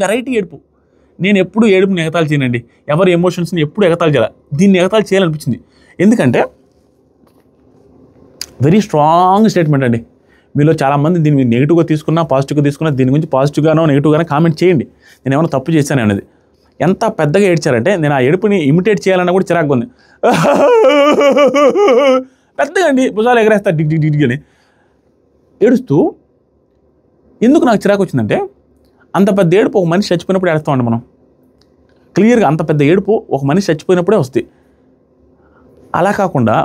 వెరైటీ ఏడుపు. నేను ఎప్పుడు ఏడుపుని ఎగతాళి చేయనండి, ఎవరి ఎమోషన్స్ని ఎప్పుడు ఎగతాళి చేయాలి. దీన్ని ఎగతాళి చేయాలనిపించింది. ఎందుకంటే వెరీ స్ట్రాంగ్ స్టేట్మెంట్ అండి. మీలో చాలామంది దీన్ని నెగిటివ్గా తీసుకున్నా పాజిటివ్గా తీసుకున్నా దీని గురించి పాజిటివ్గానో నెగిటివ్గానో కామెంట్ చేయండి. నేను ఏమైనా తప్పు చేశాను అనేది. ఎంత పెద్దగా ఏడ్చారంటే నేను ఆ ఏడుపుని ఇమిటేట్ చేయాలన్నా కూడా చిరాకు ఉంది. పెద్దగా అండి, భుజాలు ఎగరేస్తా డిగ్ డిగ్ డిగ్ అని ఏడుస్తూ. ఎందుకు నాకు చిరాకు వచ్చిందంటే అంత పెద్ద ఏడుపు ఒక మనిషి చచ్చిపోయినప్పుడు ఏడుస్తామండి మనం. క్లియర్గా అంత పెద్ద ఏడుపు ఒక మనిషి చచ్చిపోయినప్పుడే వస్తుంది. అలా కాకుండా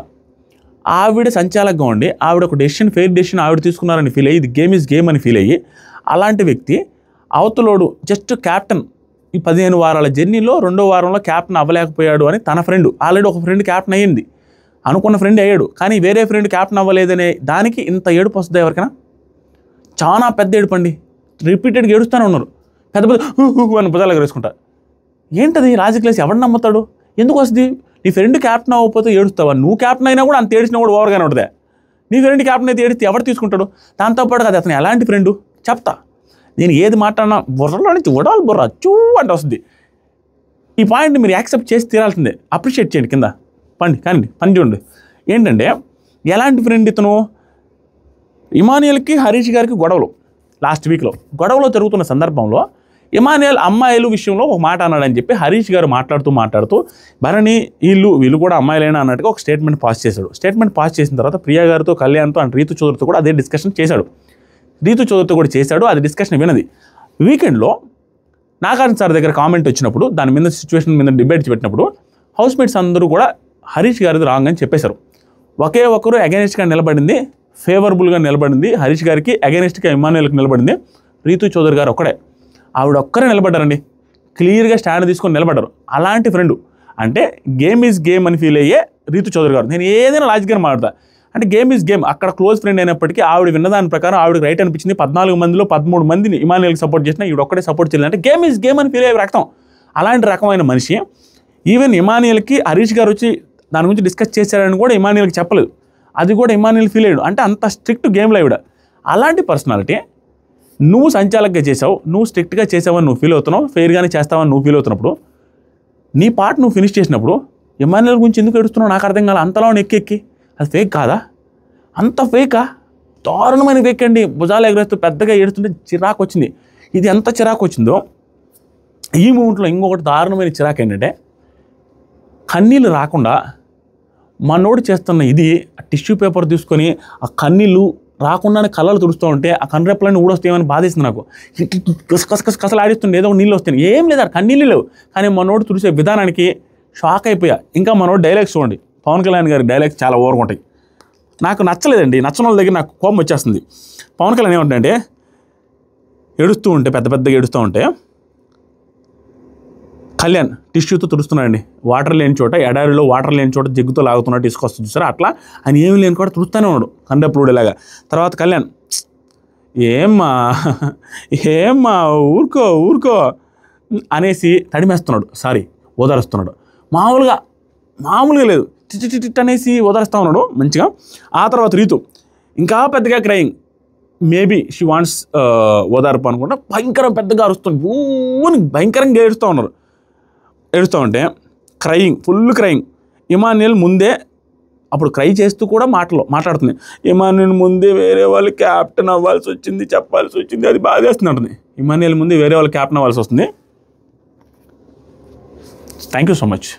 ఆవిడ సంచాలకంగా ఉండి ఆవిడ ఒక డెసిషన్, ఫెయిర్ డెసిషన్ ఆవిడ తీసుకున్నారని ఫీల్ అయ్యి ఇది గేమ్ ఈజ్ గేమ్ అని ఫీల్ అయ్యి అలాంటి వ్యక్తి అవతలోడు జస్ట్ క్యాప్టెన్ ఈ 15 వారాల జర్నీలో 2వ వారంలో క్యాప్టెన్ అవ్వలేకపోయాడు అని తన ఫ్రెండ్, ఆల్రెడీ ఒక ఫ్రెండ్ క్యాప్టెన్ అయ్యింది, అనుకున్న ఫ్రెండ్ అయ్యాడు, కానీ వేరే ఫ్రెండ్ క్యాప్టెన్ అవ్వలేదనే దానికి ఇంత ఏడుపు వస్తుంది ఎవరికైనా? చాలా పెద్ద ఏడుపు అండి. రిపీటెడ్గా ఏడుస్తూనే ఉన్నారు, పెద్ద పెద్ద అని భుజాలు ఎగరేసుకుంటా. ఏంటది లాజిక్ లేసి ఎవరిని నమ్ముతాడు? ఎందుకు వస్తుంది? నీ ఫ్రెండ్ క్యాప్టెన్ అవ్వకపోతే ఏడుస్తావా? నువ్వు క్యాప్టెన్ అయినా కూడా అంత ఏడిచినా కూడా ఓవర్గానే ఉంటుంది. నీ ఫ్రెండ్ క్యాప్టెన్ అయితే ఏడిస్తే ఎవరు తీసుకుంటాడు? దాంతోపాటు కదా అతను ఎలాంటి ఫ్రెండు చెప్తా. నేను ఏది మాట్లాడినా బుర్రలో నుంచి ఉడాలి బుర్ర చూ అంటే వస్తుంది. ఈ పాయింట్ని మీరు యాక్సెప్ట్ చేసి తీరాల్సిందే. అప్రిషియేట్ చేయండి, కింద కానీ పని చూడండి. ఏంటంటే ఎలాంటి ఫ్రెండ్ ఇతను? ఇమానియల్కి హరీష్ గారికి గొడవలు లాస్ట్ వీక్లో గొడవలో జరుగుతున్న సందర్భంలో ఇమానియల్ అమ్మాయిల విషయంలో ఒక మాట అన్నాడని చెప్పి హరీష్ గారు మాట్లాడుతూ భరణి వీళ్ళు కూడా అమ్మాయిలైనా అన్నట్టుగా ఒక స్టేట్మెంట్ పాస్ చేశాడు. స్టేట్మెంట్ పాస్ చేసిన తర్వాత ప్రియా గారితో, కళ్యాణ్తో అండ్ రీతు చౌదరితో కూడా అదే డిస్కషన్ చేశాడు. అది డిస్కషన్ వినది. వీకెండ్లో నాగార్జున సార్ దగ్గర కామెంట్ వచ్చినప్పుడు దాని మీద సిచ్యువేషన్ మీద డిబేట్ పెట్టినప్పుడు హౌస్మేట్స్ అందరూ కూడా హరీష్ గారిది రాంగ్ అని చెప్పేశారు. ఒకే ఒకరు అగైనెస్ట్గా నిలబడింది, ఫేవరబుల్గా నిలబడింది హరీష్ గారికి, అగైనెస్ట్గా ఇమానుయల్కి నిలబడింది రీతు చౌదరి గారు ఒక్కడే. ఆవిడ ఒక్కరే నిలబడ్డారండి, క్లియర్గా స్టాండ్ తీసుకొని నిలబడ్డారు. అలాంటి ఫ్రెండు అంటే గేమ్ ఈజ్ గేమ్ అని ఫీల్ అయ్యే రీతు చౌదరి గారు. నేను ఏదైనా లాజిక్గా మాట్లాడతా అంటే గేమ్ ఈజ్ గేమ్. అక్కడ క్లోజ్ ఫ్రెండ్ అయినప్పటికీ ఆవిడ విన్నదాని ప్రకారం ఆవిడకి రైట్ అనిపించింది. 14 మందిలో 13 మందిని ఇమానుయల్కి సపోర్ట్ చేసినా ఈవిడ ఒక్కడే సపోర్ట్ చేయలేదు అంటే గేమ్ ఈజ్ గేమ్ అని ఫీల్ అయ్యే రకం. అలాంటి రకమైన మనిషి ఈవెన్ ఇమానుయల్కి హరీష్ గారు వచ్చి దాని గురించి డిస్కస్ చేశారని కూడా ఇమానుయల్కి చెప్పలేదు. అది కూడా ఇమానుయల్ ఫీల్ అయ్యాడు. అంటే అంత స్ట్రిక్ట్ గేమ్లో ఆవిడ. అలాంటి పర్సనాలిటీ నువ్వు సంచాలకంగా చేసావు, నువ్వు స్ట్రిక్ట్గా చేసావని నువ్వు ఫీల్ అవుతున్నావు, ఫెయిర్గానే చేస్తావని నువ్వు ఫీల్ అవుతున్నప్పుడు నీ పార్ట్ నువ్వు ఫినిష్ చేసినప్పుడు ఇమానుయల్ గురించి ఎందుకు ఏడుస్తున్నావు? నాకు అర్థం కాదు. అంతలో ఎక్కి అది ఫేక్ కాదా? అంత ఫేకా? దారుణమైన ఫేక్ అండి. భుజాలు ఎగరేస్తూ పెద్దగా ఏడుస్తుంటే చిరాకు వచ్చింది. ఇది ఎంత చిరాకు వచ్చిందో ఈ మూమెంట్లో ఇంకొకటి దారుణమైన చిరాకు ఏంటంటే కన్నీళ్ళు రాకుండా మనోడు చేస్తున్న ఇది టిష్యూ పేపర్ తీసుకొని ఆ కన్నీళ్ళు రాకుండానే కళ్ళలు తుడుస్తూ ఉంటే ఆ కన్రెప్పలన్నీ ఊడొస్తాయేమని బాధేస్తుంది నాకు. కసలు ఆడిస్తుండే ఏదో నీళ్ళు వస్తాయి, ఏం లేదు, కన్నీళ్ళు లేవు. కానీ మనోడు తుడిసే విధానానికి షాక్ అయిపోయా. ఇంకా మనోడు డైలాగ్స్ చూడండి, పవన్ కళ్యాణ్ గారి డైలాగ్స్ చాలా ఓవర్గా ఉంటాయి. నాకు నచ్చలేదండి. నచ్చని వాళ్ళ దగ్గర నాకు కోపం వచ్చేస్తుంది. పవన్ కళ్యాణ్ ఏమంటే ఏడుస్తూ ఉంటే పెద్దగా ఏడుస్తూ ఉంటే కళ్యాణ్ టిష్యూతో తుడుస్తున్నాడండి. వాటర్ లేని చోట, ఎడారిలో వాటర్ లేని చోట జగ్గుతో లాగుతున్నాడు, తీసుకొస్తుంది చూసారా, అట్లా ఆయన ఏమి లేని కూడా తుడుస్తూనే ఉన్నాడు కండప్లూడేలాగా. తర్వాత కళ్యాణ్ ఏమ్మా ఊరుకో అనేసి తడిమేస్తున్నాడు, ఓదారుస్తున్నాడు. మామూలుగా లేదు, చిట్ అనేసి ఓదారుస్తూ ఉన్నాడు మంచిగా. ఆ తర్వాత రీతు ఇంకా పెద్దగా క్రయింగ్, మేబీ షీ వాంట్స్ ఓదార్పు అనుకుంటా, పెద్దగా అరుస్తుంది, భయంకరంగా ఏడుస్తూ ఉంటే ఫుల్ క్రయింగ్. ఇమానుయల్ ముందే అప్పుడు క్రై చేస్తూ కూడా మాట్లాడుతుంది. ఇమానుయల్ ముందే వేరే వాళ్ళు క్యాప్టెన్ అవ్వాల్సి వచ్చింది, చెప్పాల్సి వచ్చింది, అది బాధేస్తుంది అంటుంది. ఇమానుయల్ ముందే వేరే వాళ్ళు క్యాప్టెన్ అవ్వాల్సి వస్తుంది. Thank you so much.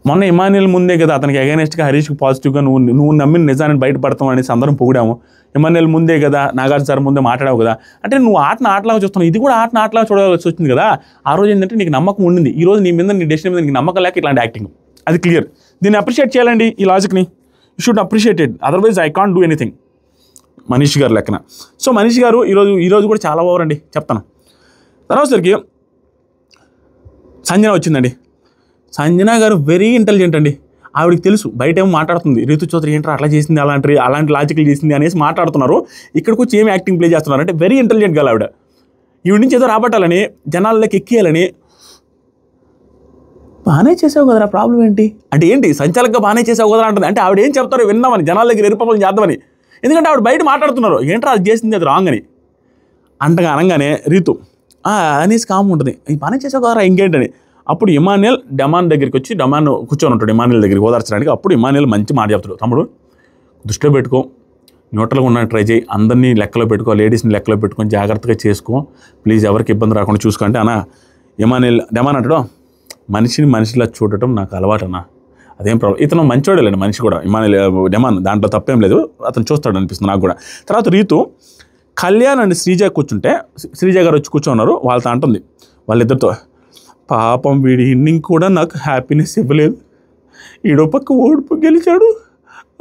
మొన్న ఇమానుయల్ ముందే కదా అతనికి అగైనెస్ట్గా హరీష్కి పాజిటివ్గా నువ్వు నమ్మిన నిజాన్ని బయటపడతాం అనేసి అందరం పొగిడాము. ఇమానుయల్ ముందే కదా, నాగార్జున సార్ ముందే మాట్లాడావు కదా, అంటే నువ్వు ఆటలాగా చూస్తున్నావు, ఇది కూడా ఆటలాగా చూడవలసి వచ్చింది కదా. ఆ రోజు ఏంటంటే నీకు నమ్మకం ఉండింది, ఈ రోజు నీ డెసిషన్ మీద నీకు నమ్మకం లేక ఇట్లాంటి యాక్టింగ్, అది క్లియర్. దీన్ని అప్రిషియేట్ చేయాలండి, ఈ లాజిక్ని you should appreciate it, otherwise I can't do anything. Manish గారు లెక్కన. సో మనీష్ గారు ఈరోజు కూడా చాలా ఓవర్ అండి చెప్తాను. తర్వాతసరికి సంజన వచ్చిందండి. సంజన గారు వెరీ ఇంటెలిజెంట్ అండి. ఆవిడకి తెలుసు బయట ఏమో మాట్లాడుతుంది, రీతు చౌదరి ఏంట్రా అట్లా చేసింది, అలాంటి లాజికల్ చేసింది అనేసి మాట్లాడుతున్నారు. ఇక్కడికి వచ్చి ఏమి యాక్టింగ్ ప్లే చేస్తున్నారు అంటే వెరీ ఇంటెలిజెంట్ గల ఆవిడ. ఈవిడ నుంచి ఏదో రాబట్టాలని, జనాల్లోకి ఎక్కియాలని. బాగానే చేసావు కదరా, ప్రాబ్లం ఏంటి అంటే ఏంటి, సంచాలకంగా బాగానే చేసావు కదరా అంటుంది. అంటే ఆవిడ ఏం చెప్తారో విన్నామని, జనాల దగ్గర ఎరుపమని చేద్దామని. ఎందుకంటే ఆవిడ బయట మాట్లాడుతున్నారు, ఏంట్రా అది చేసింది, అది రాంగ్ అని అంటగా అనగానే రీతు అనేసి కామ్ ఉంటుంది, ఈ పని చేసావు కదరా ఇంకేంటని. అప్పుడు ఇమాన్యుయల్ డెమాన్ దగ్గరికి వచ్చి, డెమాన్ కూర్చొని ఉంటాడు ఇమాన్యుయల్ దగ్గరికి ఓదార్చడానికి. అప్పుడు ఇమాన్యుయల్ మంచి మాట చెప్తాడు, తమ్ముడు దృష్టిలో పెట్టుకో, న్యూట్రల్గా ఉండడానికి ట్రై చేయి, అందరినీ లెక్కలో పెట్టుకో, లేడీస్ని లెక్కలో పెట్టుకొని జాగ్రత్తగా చేసుకో, ప్లీజ్ ఎవరికి ఇబ్బంది రాకుండా చూసుకుంటే అన్న. ఇమాన్యుయల్ డెమాన్ అంటాడు, మనిషిని మనిషిలా చూడటం నాకు అలవాటు అన్న, అదేం ప్రాబ్లం. ఇతను మంచివాడే లేండి మనిషి కూడా, ఇమాన్యుయల్ డెమాన్, దాంట్లో తప్పేం లేదు, అతను చూస్తాడు అనిపిస్తుంది నాకు కూడా. తర్వాత రీతు కళ్యాణ్ అండ్ శ్రీజ కూర్చుంటే, శ్రీజ గారు వచ్చి కూర్చోన్నారు, వాళ్ళతో అంటుంది వాళ్ళిద్దరితో, పాపం వీడి ఇన్నింగ్ కూడా నాకు హ్యాపీనెస్ ఇవ్వలేదు, ఈడో పక్క ఓడిపో గెలిచాడు,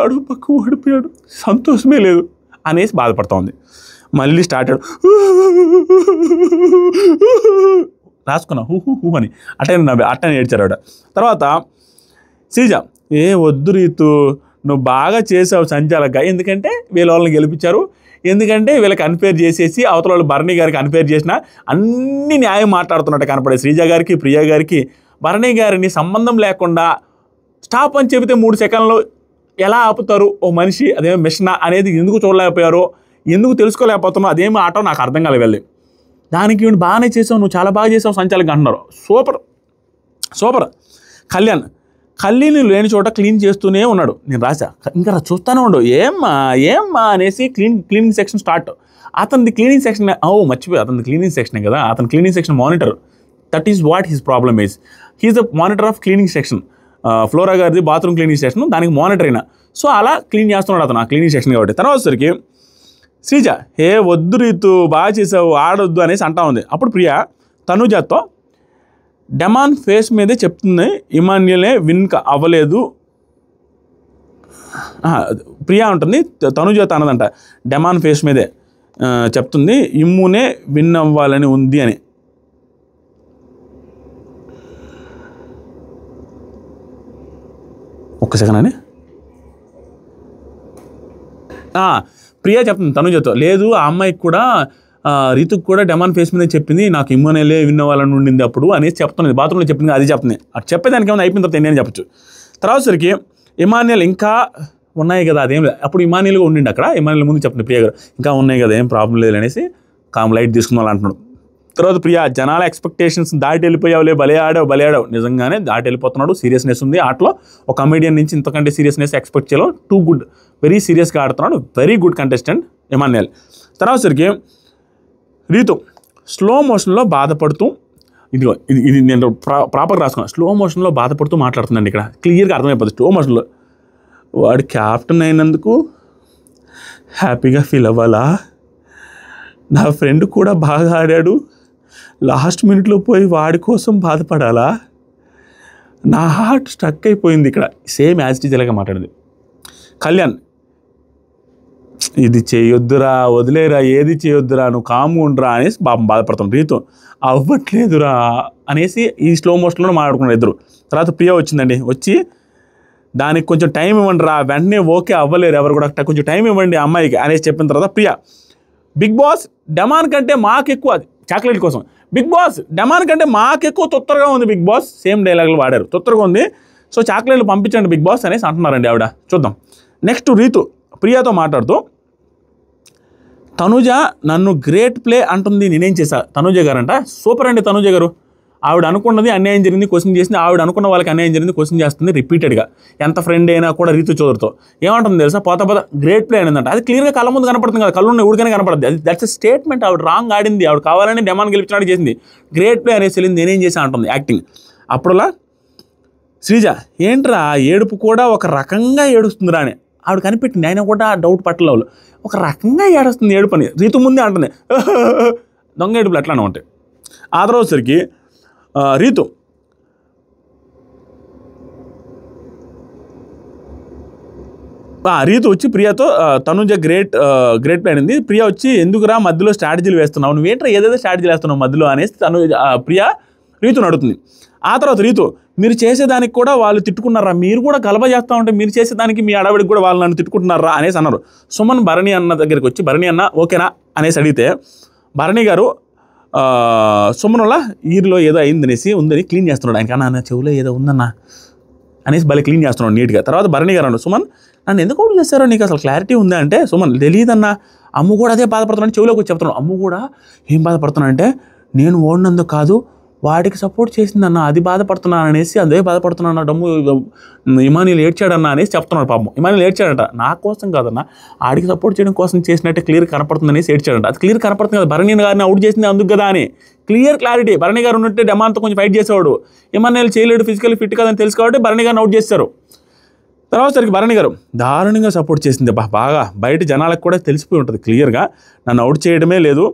ఆడో పక్క ఓడిపోయాడు, సంతోషమే లేదు అనేసి బాధపడుతూ ఉంది. మళ్ళీ స్టార్ట్ అయ్యాడు, రాసుకున్నా హూ హూ హూ అని అట్టని ఏడ్చారు ఆవిడ. తర్వాత శ్రీజ, వద్దు రీతు, నువ్వు బాగా చేసావు సంచాలక, ఎందుకంటే వీళ్ళ వాళ్ళని గెలిపించారు, ఎందుకంటే వీళ్ళకి అన్ఫేర్ చేసేసి అవతల వాళ్ళు భరణి గారికి అన్ఫేర్ చేసిన అన్ని న్యాయం మాట్లాడుతున్నట్టు కనపడే శ్రీజ గారికి, ప్రియా గారికి. భరణి గారిని సంబంధం లేకుండా స్టాప్ అని చెబితే 3 సెకండ్లు ఎలా ఆపుతారు ఓ మనిషి, అదేమో మిషన్ అనేది ఎందుకు చూడలేకపోయారో, ఎందుకు తెలుసుకోలేకపోతున్నావు, అదేమో ఆటో నాకు అర్థం కాలేదు. వెళ్ళి దానికి వీడు బాగానే చేసావు, నువ్వు చాలా బాగా చేసావు సంచాలక అంటున్నారు. Super super. కళ్ళీని లేని చోట క్లీన్ చేస్తూనే ఉన్నాడు. నేను రాసా, ఇంకా చూస్తూనే ఉండు, ఏమ్మా అనేసి క్లీనింగ్ సెక్షన్ స్టార్ట్. అతనిది క్లీనింగ్ సెక్షన్, మర్చిపోయి, అతనిది క్లీనింగ్ సెక్షనే కదా, అతను cleaning section monitor. That is what his problem is, he's the monitor of cleaning section. Flora గారిది బాత్రూమ్ క్లీనింగ్ సెక్షన్, దానికి మానిటర్ అయినా. సో అలా క్లీన్ చేస్తున్నాడు అతను ఆ క్లీనింగ్ సెక్షన్ కాబట్టి. తర్వాత సరికి శ్రీజ, వద్దు రీతు, బాగా చేసావు, ఆడొద్దు అనేసి అంటా ఉంది. అప్పుడు ప్రియా తనుజతో డెమాన్ ఫేస్ మీదే చెప్తుంది, ఇమాన్యుయలే విన్ అవ్వలేదు. ప్రియా ఉంటుంది, తనుజత అన్నదంట డెమాన్ ఫేస్ మీదే చెప్తుంది, ఇమ్మునే విన్ అవ్వాలని ఉంది అని. ఒక్క సెకండ్ అని ప్రియా చెప్తుంది తనుజతో, లేదు ఆ అమ్మాయికి కూడా రీతుకు కూడా డెమాన్ ఫేస్ మీద చెప్పింది, నాకు ఇమ్మనేలే విన్ అవ్వాలని ఉండింది అప్పుడు అనేసి చెప్తున్నది, బాత్రూంలో చెప్పింది, అది చెప్తుంది. అది చెప్పేదానికి ఏమైనా అయిపోయిన తర్వాత నేను చెప్పచ్చు. తర్వాత సరికి ఇమాన్యుయల్ ఇంకా ఉన్నాయి కదా, అదేం లేదు, అప్పుడు ఇమాన్యుయల్గా ఉండిండి అక్కడ. ఇమాన్యుయల్ ముందు చెప్తుంది ప్రియా గారు, ఇంకా ఉన్నాయి కదా, ఏం ప్రాబ్లం లేదు అనేసి కామ్ లైట్ తీసుకున్న వాళ్ళు అంటున్నాడు. తర్వాత ప్రియా, జనాల ఎక్స్పెక్టేషన్స్ దాటి వెళ్ళిపోయావులే, భలే ఆడావు, నిజంగానే దాటి వెళ్ళిపోతున్నాడు, సీరియస్నెస్ ఉంది ఆటలో. ఒక కమెడియన్ నుంచి ఇంతకంటే సీరియస్నెస్ ఎక్స్పెక్ట్ చేయలో, టూ గుడ్, వెరీ సీరియస్గా ఆడుతున్నాడు, వెరీ గుడ్ కంటెస్టెంట్ ఇమాన్యుయల్. తర్వాత సరికి రీతు స్లో మోషన్లో బాధపడుతూ, ఇదిగో ఇది నేను ప్రాపర్గా రాసుకున్నాను, స్లో మోషన్లో బాధపడుతూ మాట్లాడుతుందండి ఇక్కడ, క్లియర్గా అర్థమైపోతుంది. స్లో మోషన్లో వాడు క్యాప్టెన్ అయినందుకు హ్యాపీగా ఫీల్ అవ్వాలా, నా ఫ్రెండ్ కూడా బాగా ఆడాడు, లాస్ట్ మినిట్లో పోయి వాడి కోసం బాధపడాలా, నా హార్ట్ స్టక్ అయిపోయింది ఇక్కడ. సేమ్ యాజ్ ఇట్ ఈజ్ ఇలాగా మాట్లాడింది. కళ్యాణ్, ఇది చేయొద్దురా, వదిలేరా, ఏది చేయొద్దురా, నువ్వు కాము ఉండరా అనేసి బాధపడతాం. రీతు, అవ్వట్లేదురా అనేసి ఈ స్లో మోషన్లో మాట్లాడుకున్నారు ఇద్దరు. తర్వాత ప్రియా వచ్చిందండి, వచ్చి దానికి కొంచెం టైం ఇవ్వండి రా, వెంటనే ఓకే అవ్వలేరు ఎవరు కూడా, కొంచెం టైం ఇవ్వండి అమ్మాయికి అనేసి చెప్పిన తర్వాత ప్రియా, బిగ్ బాస్ డెమాన్ కంటే మాకు ఎక్కువ, అది చాక్లెట్ కోసం, బిగ్ బాస్ డెమాన్ కంటే మాకు ఎక్కువ తొత్తరగా ఉంది బిగ్ బాస్, సేమ్ డైలాగులు వాడారు, తొత్తరగా ఉంది, సో చాక్లెట్లు పంపించండి బిగ్ బాస్ అనేసి అంటున్నారండి ఆవిడ. చూద్దాం. నెక్స్ట్ రీతు ప్రియాతో మాట్లాడుతూ, తనుజ నన్ను గ్రేట్ ప్లే అంటుంది, నేనేం చేశా. తనుజ గారు అంట సూపర్ అండి. తనుజ గారు ఆవిడ అనుకున్నది అన్యాయం జరిగింది క్వశ్చన్ చేసింది, ఆవిడ అనుకున్న వాళ్ళకి అన్యాయం జరిగింది క్వశ్చన్ చేస్తుంది రిపీటెడ్గా, ఎంత ఫ్రెండ్ అయినా కూడా రీతు చౌదరితో ఏమంటుంది తెలుసా, పోత గ్రేట్ ప్లే అనిందంట. అది క్లియర్గా కళ్ళ ముందు కనపడుతుంది కదా, కళ్ళు ఊడికనే కనపడుతుంది, అది దట్స్ ఎ స్టేట్మెంట్. ఆవిడ రాంగ్ ఆడింది, ఆవిడ కావాలని డెమాన్ గెలిపించినట్టు చేసింది, గ్రేట్ ప్లే అనేసి వెళ్ళింది, నేనేం చేశా అంటుంది యాక్టింగ్. అప్పుడులా శ్రీజ, ఏంట్రా ఏడుపు కూడా ఒక రకంగా ఏడుస్తుందిరా అని ఆవిడ కనిపెట్టింది. ఆయన కూడా డౌట్ పట్టలేవు, ఒక రకంగా ఏడుస్తుంది ఏడుపు అని రీతు ముందే అంటుంది, దొంగ ఏడుపులు ఎట్లానే ఉంటాయి. ఆ తర్వాత సరికి రీతు వచ్చి ప్రియాతో, తనుజ గ్రేట్ ప్లే అయింది. ప్రియా వచ్చి, ఎందుకురా మధ్యలో స్ట్రాటజీలు వేస్తున్నావు, నువ్వేంట్రా ఏదేదో స్ట్రాటజీలు వేస్తున్నావు మధ్యలో అనేసి ప్రియా రీతుని అడుగుతుంది. ఆ తర్వాత రీతు, మీరు చేసేదానికి కూడా వాళ్ళు తిట్టుకున్నారా, మీరు కూడా గలబ చేస్తూ ఉంటే మీరు చేసేదానికి మీ అడవిడికి కూడా వాళ్ళు నన్ను తిట్టుకుంటున్నారా అనేసి అన్నారు. సుమన్ భరణి అన్న దగ్గరికి వచ్చి, భరణి అన్న ఓకేనా అనేసి అడిగితే, భరణి గారు సుమన్ వల్ల ఈరులో ఏదో అయిందనేసి ఉందని క్లీన్ చేస్తున్నాడు. ఆయన చెవులో ఏదో ఉందన్నా అనేసి భలే క్లీన్ చేస్తున్నాడు నీట్గా. తర్వాత భరణి గారు అన్నాడు, సుమన్ నన్ను ఎందుకు అవుట్ చేస్తారో నీకు అసలు క్లారిటీ ఉందా అంటే, సుమన్ తెలియదన్నా, అమ్ము కూడా అదే బాధపడుతున్నాను, చెవిలోకి వచ్చి చెప్తున్నాను. అమ్ము కూడా ఏం బాధపడుతున్నా అంటే, నేను ఓడినందుకు కాదు వాడికి సపోర్ట్ చేసిందన్న, అది బాధపడుతున్నాను అనేసి, అదే బాధపడుతున్నాను డమ్ము ఇమానియల్ ఏడ్చాడన్నా అనేసి చెప్తున్నాడు. పాపం ఇమానియల్ ఏడ్చాడంట, నా కోసం కాదన్న, ఆడికి సపోర్ట్ చేయడం కోసం చేసినట్టే క్లియర్ కనపడుతుంది అనేసి ఏడ్చాడంట. అది క్లియర్ కనపడుతుంది కదా, భరణి గారిని అవుట్ చేసింది అందుకు కదా అని క్లారిటీ. భరణి గారు ఉన్నట్టే డెమాన్తో కొంచెం ఫైట్ చేసేవాడు, ఇమానియల్ చేయలేడు, ఫిజికల్ ఫిట్ కదని తెలుసు కాబట్టి భరణి గారిని అవుట్ చేస్తారు. తర్వాత సరికి భరణి గారు దారుణంగా సపోర్ట్ చేసింది, బాగా బయట జనాలకు కూడా తెలిసిపోయి ఉంటుంది క్లియర్గా, నన్ను అవుట్ చేయడమే లేదు,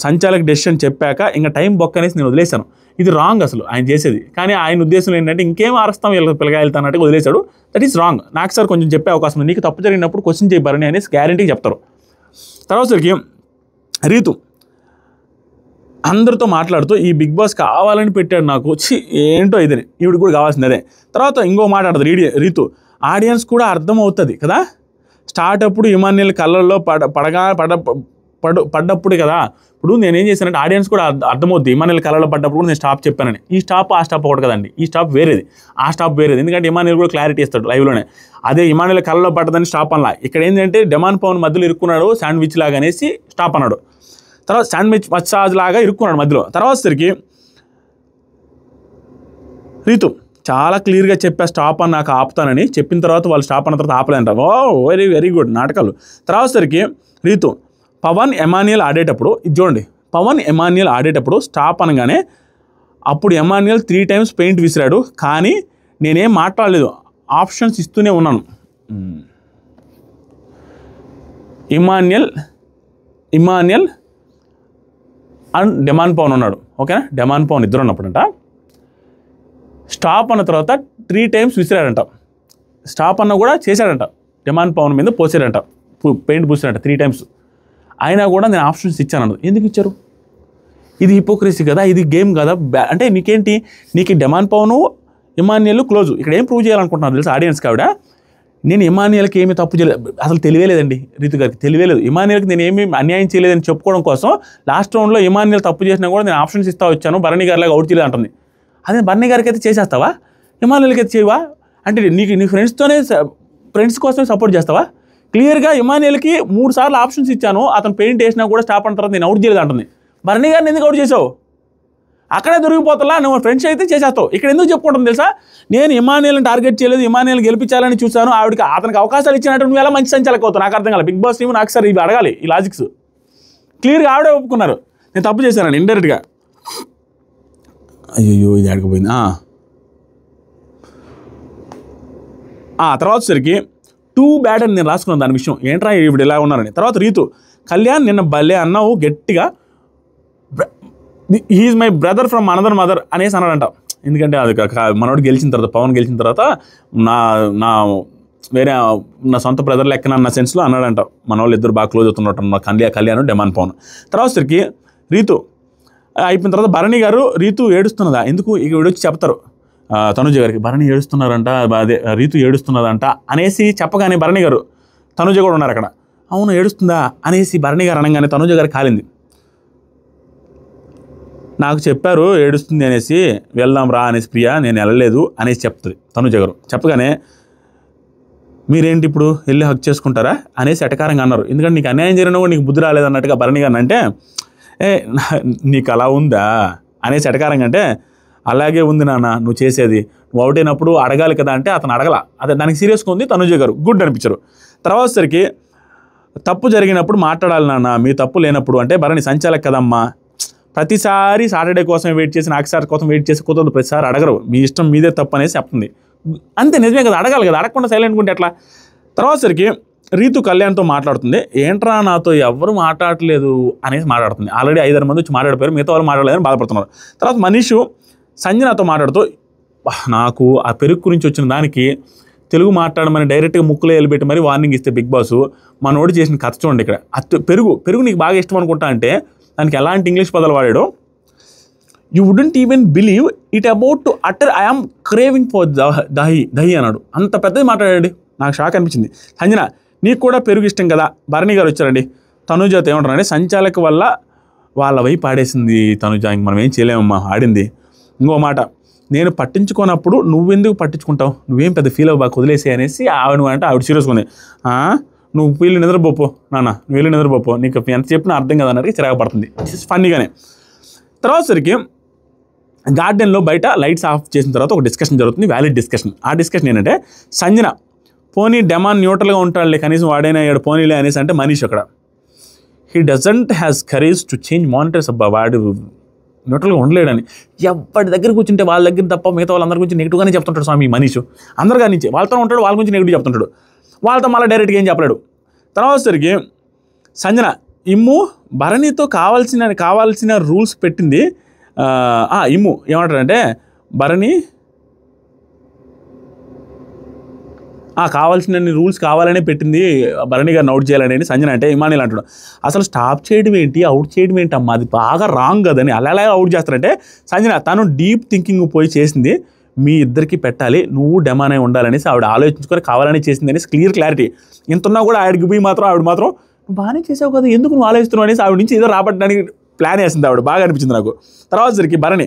సంచాలక డెసిషన్ చెప్పాక ఇంకా టైం బొక్క అనేసి నేను వదిలేశాను. ఇది రాంగ్ అసలు ఆయన చేసేది. కానీ ఆయన ఉద్దేశం ఏంటంటే ఇంకేం అరుస్తాం పిల్లగా వెళ్తానంటే వదిలేశాడు. That is wrong. నాకు సార్ కొంచెం చెప్పే అవకాశం ఉంది, నీకు తప్పు జరిగినప్పుడు క్వశ్చన్ చేయి భరణి అనేసి గ్యారంటీకి చెప్తారు. తర్వాత సరికి రీతు అందరితో మాట్లాడుతూ ఈ బిగ్ బాస్ కావాలని పెట్టాడు నాకు, ఏంటో ఇది ఈవిడ కూడా కావాల్సింది అదే. తర్వాత ఇంకో మాట్లాడదు రీతు, ఆడియన్స్ కూడా అర్థమవుతుంది కదా, స్టార్ట్ అప్పుడు ఇమాన్యుయల్ కళ్ళల్లో పడ్డప్పుడు కదా, ఇప్పుడు నేనేం చేశానంటే ఆడియన్స్ కూడా అర్థమవుద్ది, ఇమాన్యుయల్ కళ్ళలో పడ్డప్పుడు కూడా నేను స్టాప్ చెప్పానని. ఈ స్టాప్ ఆ స్టాప్ ఒకటి కదండి, ఈ స్టాప్ వేరేది, ఆ స్టాప్ వేరేది. ఎందుకంటే ఇమాన్యుయల్ కూడా క్లారిటీ ఇస్తాడు లైవ్లోనే, అదే ఇమాన్యుయల్ కళ్ళలో పడ్డదని స్టాప్ అన్నా. ఇక్కడ ఏంటంటే డెమాన్ పవన్ మధ్యలో ఇరుక్కున్నాడు శాండ్విచ్ లాగా అనేసి స్టాప్ అన్నాడు. తర్వాత శాండ్విచ్ మసాజ్ లాగా ఇరుక్కున్నాడు మధ్యలో. తర్వాత సరికి రీతు చాలా క్లియర్గా చెప్పా స్టాప్ అని, నాకు ఆపుతానని చెప్పిన తర్వాత వాళ్ళు స్టాప్ అన్న తర్వాత ఆపలేంట. ఓ వెరీ వెరీ గుడ్ నాటకాలు. తర్వాత సరికి రీతు పవన్ ఎమాన్యుయల్ ఆడేటప్పుడు, ఇది చూడండి, పవన్ ఎమాన్యుయల్ ఆడేటప్పుడు స్టాప్ అనగానే అప్పుడు ఎమాన్యుయల్ 3 times పెయింట్ విసిరాడు, కానీ నేనేం మాట్లాడలేదు, ఆప్షన్స్ ఇస్తూనే ఉన్నాను. ఇమాన్యుయల్ అండ్ డెమాన్ పవన్ ఉన్నాడు, ఓకేనా, డెమాన్ పవన్ ఇద్దరు ఉన్నప్పుడంట స్టాప్ అన్న తర్వాత 3 times విసిరాడంట. స్టాప్ అన్న కూడా చేశాడంట, డెమాన్ పవన్ మీద పోసాడంట, పెయింట్ పూసాడంట 3 times. అయినా కూడా నేను ఆప్షన్స్ ఇచ్చాను అన్నది. ఎందుకు ఇచ్చారు? ఇది హిపోక్రసీ కదా, ఇది గేమ్ కదా. అంటే నీకేంటి, నీకు డెమాన్ పవను ఇమాన్యుయల్ క్లోజు, ఇక్కడ ఏం ప్రూవ్ చేయాలనుకుంటున్నారు తెలుసు ఆడియన్స్ కావిడ, నేను ఇమాన్యుయల్కి ఏమీ తప్పు చేయలేదు, అసలు తెలియలేదండి రీతు గారికి, తెలియలేదు ఇమాన్యుయల్కి నేను ఏమీ అన్యాయం చేయలేదని చెప్పుకోవడం కోసం లాస్ట్ రౌండ్లో ఇమాన్యుయల్ తప్పు చేసినా కూడా నేను ఆప్షన్స్ ఇస్తా వచ్చాను, భరణి గారిలాగా అవుట్ చేయలేదు అంటుంది. అదే భరణి గారికి అయితే చేసేస్తావా, ఇమాన్యుయల్కి అయితే చేయవా? అంటే నీ ఫ్రెండ్స్ కోసమే సపోర్ట్ చేస్తావా? క్లియర్గా ఇమాన్యుయల్కి 3 సార్లు ఆప్షన్స్ ఇచ్చాను, అతను పెయింట్ వేసినా కూడా స్టాప్ అన్న తర్వాత నేను అవుట్ చేయలేదు అంటుంది. భరణి గారిని ఎందుకు అవుట్ చేసావు? అక్కడే దొరికిపోతలా, నువ్వు ఫ్రెండ్స్ అయితే చేసేస్తావు. ఇక్కడ ఎందుకు చెప్పుకుంటుంది తెలుసా, నేను ఇమాన్యుయల్ని టార్గెట్ చేయలేదు, ఇమాన్యుయల్ గెలిపించాలని చూశాను, అతనికి అవకాశాలు ఇచ్చినట్టు నువ్వు ఎలా మంచి సంచాలక అవుతావు? నాకు అర్థం కాలేదు. బిగ్ బాస్ టీమ్ నాకు సార్ ఇవి అడగాలి, ఈ లాజిక్స్ క్లియర్గా ఆవిడే ఒప్పుకున్నారు, నేను తప్పు చేశానని ఇండైరెక్ట్గా. అయ్యో ఇది ఆడకపోయింది. తర్వాత సరికి టూ బ్యాడ్ అని నేను రాసుకున్నాను దాని విషయం, ఏంట్రా ఇప్పుడు ఇలా ఉన్నారని. తర్వాత రీతు, కళ్యాణ్ నిన్న భలే అన్నావు గట్టిగా, he's my brother from another mother అనేసి అన్నాడంట. ఎందుకంటే అది మనోడు గెలిచిన తర్వాత, పవన్ గెలిచిన తర్వాత నా సొంత బ్రదర్ లెక్కన అన్న సెన్స్లో అన్నాడంట. మన వాళ్ళు ఇద్దరు బాగా క్లోజ్ అవుతున్నట్టు కళ్యాణ్ డెమాన్ పవన్. తర్వాత సరికి రీతు అయిపోయిన తర్వాత భరణి గారు రీతు ఏడుస్తున్నదా, ఎందుకు ఇక వీడొచ్చి చెప్తారు తనుజ గారికి, భరణి ఏడుస్తున్నారంట, అదే రీతు ఏడుస్తున్నదంట అనేసి చెప్పగానే భరణి గారు, తనుజ కూడా ఉన్నారు అక్కడ, అవును ఏడుస్తుందా అనేసి భరణి గారు అనగానే తనుజ గారు కాలింది. నాకు చెప్పారు ఏడుస్తుంది అనేసి, వెళ్దాం రా అనేసి ప్రియా, నేను వెళ్ళలేదు అనేసి చెప్తుంది తనుజ గారు. చెప్పగానే మీరేంటి ఇప్పుడు వెళ్ళి హక్ చేసుకుంటారా అనేసి ఎటకారంగా అన్నారు. ఎందుకంటే నీకు అన్యాయం జరిగినా కూడా నీకు బుద్ధి రాలేదన్నట్టుగా భరణి గారిని అంటే, నీకు అలా ఉందా అనేసి ఎటకారంగా అంటే, అలాగే ఉంది నాన్న నువ్వు చేసేది, నువ్వు అవుట్ అయినప్పుడు అడగాలి కదా అంటే అతను అడగల, అదే దానికి సీరియస్గా ఉంది తనుజ గారు, గుడ్ అనిపించారు. తర్వాత సరికి తప్పు జరిగినప్పుడు మాట్లాడాలి నాన్న, మీ తప్పు లేనప్పుడు అంటే, భరణి సంచాలక కదమ్మా, ప్రతిసారి సాటర్డే కోసం వెయిట్ చేసి నాకు సార్ కోసం వెయిట్ చేసి కుదరదు, ప్రతిసారి అడగరు, మీ ఇష్టం మీదే తప్పు అనేసి చెప్తుంది. అంతే, నిజమే కదా, అడగాలి కదా, అడగకుండా సైలెంట్ ఉంటే ఎట్లా. తర్వాత సరికి రీతు కళ్యాణ్తో మాట్లాడుతుంది, ఏంట్రా నాతో ఎవరు మాట్లాడట్లేదు అనేసి మాట్లాడుతుంది. ఆల్రెడీ 5-6 మంది వచ్చి మాట్లాడిపోయారు, మిగతా వాళ్ళు మాట్లాడలేదని బాధపడుతున్నారు. తర్వాత మనీషు సంజనాతో మాట్లాడుతూ, నాకు ఆ పెరుగు గురించి వచ్చిన దానికి తెలుగు మాట్లాడమని డైరెక్ట్గా ముక్కులో వెళ్ళిపెట్టి మరి వార్నింగ్ ఇస్తే బిగ్ బాస్, మనోడు చేసిన కథ చూడండి. ఇక్కడ పెరుగు నీకు బాగా ఇష్టం అనుకుంటా అంటే దానికి ఎలాంటి ఇంగ్లీష్ పదాలు వాడాడో, you wouldn't even believe it about to utter I'm craving for dahi అన్నాడు. అంత పెద్దది మాట్లాడాడు, నాకు షాక్ అనిపించింది. సంజన నీకు కూడా పెరుగు ఇష్టం కదా, భరణి గారు వచ్చారండి, తనుజతో ఏమంటారంటే సంచాలక వల్ల వాళ్ళ వైపు ఆడేసింది తనుజ, ఇంక మనం ఏం చేయలేమమ్మా, ఆడింది. ఇంకో మాట, నేను పట్టించుకున్నప్పుడు నువ్వెందుకు పట్టించుకుంటావు, నువ్వేం పెద్ద ఫీల్ అవ్వబాకు వదిలేసే అనేసి అంటే ఆవిడ సీరియస్గా ఉంది. నువ్వు వీళ్ళు నిద్రపోపో నాన్న, నువ్వు వెళ్ళి నిద్రపోపో, నీకు ఎంత చెప్పినా అర్థం కదా అన్నట్టు చిరాగపడుతుంది. ఫన్నీగానే. తర్వాత సరికి గార్డెన్లో బయట లైట్స్ ఆఫ్ చేసిన తర్వాత ఒక డిస్కషన్ జరుగుతుంది, వ్యాలిడ్ డిస్కషన్. ఆ డిస్కషన్ ఏంటంటే సంజన పోనీ డెమాన్ న్యూట్రల్గా ఉంటాడులే, కనీసం వాడైనా అయ్యాడు పోనీలే అనేసి అంటే మనీష్ అక్కడ he doesn't has courage to change monitors. అబ్బా వాడు న్యూట్రల్గా ఉండలేడని ఎవరి దగ్గర కూర్చుంటే వాళ్ళ దగ్గర తప్ప మిగతా వాళ్ళందరి గురించి నెగిటివ్గానే చెప్తుంటాడు స్వామి మనీష్. అందరి గారి నుంచి వాళ్ళతో ఉంటాడు, వాళ్ళ గురించి నెగిటివ్ చెప్తుంటాడు, వాళ్ళతో మళ్ళీ డైరెక్ట్గా ఏం చెప్పలేడు. తర్వాత సరికి సంజన ఇమ్ము భరణితో కావాల్సిన రూల్స్ పెట్టింది. ఇమ్ము ఏమంటాడంటే భరణి కావాల్సిన రూల్స్ కావాలనే పెట్టింది భరణి గారిని అవుట్ చేయాలని సంజన అంటే ఇమానిల్ అంటాడు అసలు స్టాప్ చేయడం ఏంటి, అవుట్ చేయడం ఏంటి అమ్మా, అది బాగా రాంగ్ కదని అలా అవుట్ చేస్తారంటే సంజన తను డీప్ థింకింగ్ పోయి చేసింది, మీ ఇద్దరికి పెట్టాలి, నువ్వు డెమానే ఉండాలనేసి ఆవిడ ఆలోచించుకొని కావాలని చేసింది అనేసి క్లారిటీ. ఇంతున్నా కూడా ఆవిడకి పోయి ఆవిడ మాత్రం నువ్వు బాగానే చేసావు కదా, ఎందుకు నువ్వు ఆలోచిస్తున్నావు అనేసి ఆవిడ నుంచి ఏదో రాబట్టడానికి ప్లాన్ వేసింది ఆవిడ. బాగా అనిపించింది నాకు. తర్వాత సరికి భరణి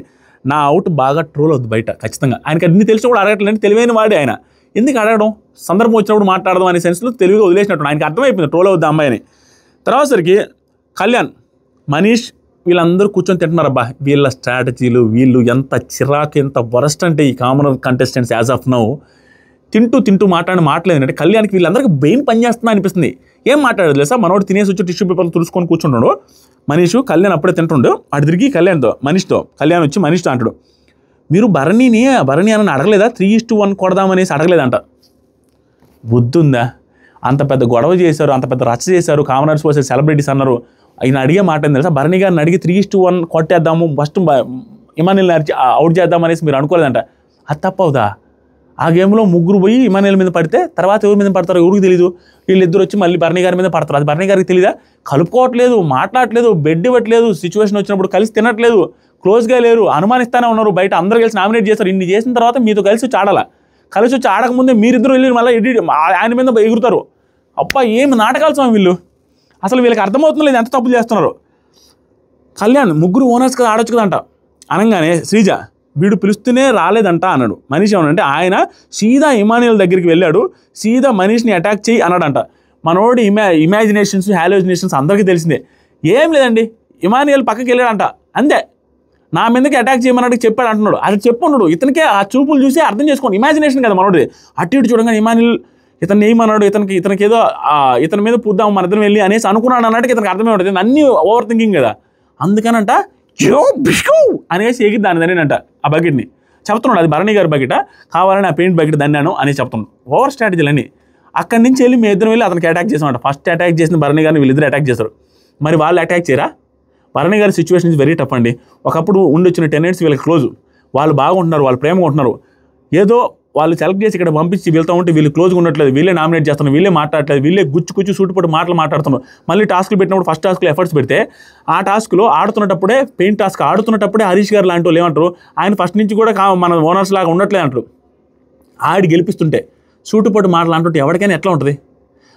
నా అవుట్ బాగా ట్రోల్ అవుతుంది బయట ఖచ్చితంగా, ఆయనకి అన్ని తెలిసి కూడా అడగట్లేని తెలివైన వాడే ఆయన, ఎందుకు అడగడం, సందర్భం వచ్చినప్పుడు మాట్లాడడం అనే సెన్స్లో తెలివిగా వదిలేసినట్టు ఆయనకి అర్థమైపోయింది ట్రోల్ అవుద్ది అమ్మాయిని. తర్వాత సరికి కళ్యాణ్ మనీష్ వీళ్ళందరూ కూర్చొని తింటున్నారబ్బా, వీళ్ళ స్ట్రాటజీలు వీళ్ళు ఎంత చిరాకు ఎంత వరస్ట్ అంటే ఈ common contestants as of now తింటూ మాట్లాడలేదు అంటే కళ్యాణ్కి వీళ్ళందరికీ బ్రెయిన్ పనిచేస్తుందా అనిపిస్తుంది. ఏం మాట్లాడదు లేదా మనోడు తినేసి వచ్చి టిష్యూ పేపర్లు తుడుచుకొని కూర్చుంటాడు మనీష్. కళ్యాణ్ అప్పుడే తింటుండు, అటు తిరిగి కళ్యాణ్ వచ్చి మనీష్తో అంటాడు మీరు భరణి అని అడగలేదా, 3:1 కొడదామనేసి అడగలేదంట. బుద్ధుందా, అంత పెద్ద గొడవ చేశారు, అంత పెద్ద రచ్చ చేశారు, కామనర్స్ వర్సెస్ సెలబ్రిటీస్ అన్నారు, ఆయన అడిగే మాట ఏం తెలుసా, భరణి గారిని అడిగి 3:1 కొట్టేద్దాము, ఫస్ట్ ఇమానిల్ని అవుట్ చేద్దామనేసి మీరు అనుకోలేదంట. అది తప్పవుదా, ఆ గేమ్లో ముగ్గురు పోయి ఇమానిల్ మీద పడితే తర్వాత ఎవరి మీద పడతారో ఎవరికి తెలీదు, వీళ్ళిద్దరు వచ్చి మళ్ళీ భరణి గారి మీద పడతారు, అది భరణి గారికి తెలీదా, కలుపుకోవట్లేదు, మాట్లాడట్లేదు, బెడ్ ఇవ్వట్లేదు, సిచ్యువేషన్ వచ్చినప్పుడు కలిసి తినట్లేదు, క్లోజ్గా లేరు, అనుమానిస్తూనే ఉన్నారు, బయట అందరూ కలిసి నామినేట్ చేస్తారు, ఇన్ని చేసిన తర్వాత మీతో కలిసి వచ్చి ఆడాలా, కలిసి వచ్చి ఆడకముందే మీరిద్దరు వెళ్ళి మళ్ళీ ఆయన మీద ఎగురుతారు. అబ్బా ఏమి నాటకాలు స్వామి వీళ్ళు, అసలు వీళ్ళకి అర్థమవుతుంది లేదు ఎంత తప్పులు చేస్తున్నారు. కళ్యాణ్ ముగ్గురు ఓనర్స్ కదా ఆడొచ్చు కదంట అనగానే శ్రీజ వీడు పిలుస్తూనే రాలేదంట అన్నాడు. మనీష్ ఏమనంటే ఆయన సీదా ఇమానియల్ దగ్గరికి వెళ్ళాడు, సీదా మనీష్ని అటాక్ చేయి అన్నాడంట. మనోడి ఇమాజినేషన్స్ హాలోజినేషన్స్ అందరికీ తెలిసిందే. ఏం లేదండి, ఇమానియల్ పక్కకి వెళ్ళాడంట అంతే, నా మీదకి అటాక్ చేయమన్నాడు చెప్పాడు అంటున్నాడు, అది చెప్పున్నాడు, ఇతనికే ఆ చూపులు చూసి అర్థం చేసుకోండి, ఇమాజినేషన్ కదా మనోడి. అటు ఇటు చూడగానే ఇమానియల్ ఇతను ఏమన్నాడు, ఇతనికి ఏదో ఇతని మీద పూద్దాం మన ఇద్దరం వెళ్ళి అనేసి అనుకున్నాడు అన్నట్టుగా ఇతనికి అర్థమే ఉంటుంది, అన్నీ ఓవర్ థింకింగ్ కదా. అందుకనంట అనేసి ఎగిరి దానినంట ఆ బకెట్ని చెప్తున్నాడు, అది భరణి గారి బకెట, కావాలని ఆ పెయింట్ బకెట్ దన్నాను అనేసి చెప్తున్నాడు. ఓవర్ స్ట్రాటజీలన్నీ. అక్కడి నుంచి వెళ్ళి మీ ఇద్దరు వెళ్ళి అతనికి అటాక్ చేసామంట. ఫస్ట్ అటాక్ చేసిన భరణి గారిని వీళ్ళిద్దరు అటాక్ చేస్తారు. మరి వాళ్ళు అటాక్ చేయరా? భరణి గారి సిచ్యువేషన్ వెరీ టఫ్ అండి. ఒకప్పుడు ఉండొచ్చిన టెనెంట్స్ వీళ్ళకి క్లోజ్, వాళ్ళు బాగుంటున్నారు, వాళ్ళు ప్రేమగా ఉంటున్నారు, ఏదో వాళ్ళు సెలెక్ట్ చేసి ఇక్కడ పంపించి వెళ్తూ ఉంటే వీళ్ళు క్లోజ్గా ఉండట్లేదు, వీళ్ళే నామినేట్ చేస్తున్నారు, వీళ్ళే మాట్లాడట్లేదు, వీళ్ళే గుచ్చి సూటుపడి మాటలు మాట్లాడుతున్నారు. మళ్ళీ టాస్క్లు పెట్టినప్పుడు ఫస్ట్ టాస్క్లో ఎఫర్ట్స్ పెడితే ఆ టాస్క్లో ఆడుతున్నప్పుడే పెయింట్ టాస్క్ ఆడుతున్నప్పుడే హరీష్ గారు లాంటి వాళ్ళు ఏమంటారు, ఆయన ఫస్ట్ నుంచి కూడా మన ఓనర్స్ లాగా ఉండట్లేదు అంటారు. ఆడి గెలిపిస్తుంటే సూటుపడి మాటలు అంటుంటే ఎవరికైనా ఎట్లా ఉంటుంది?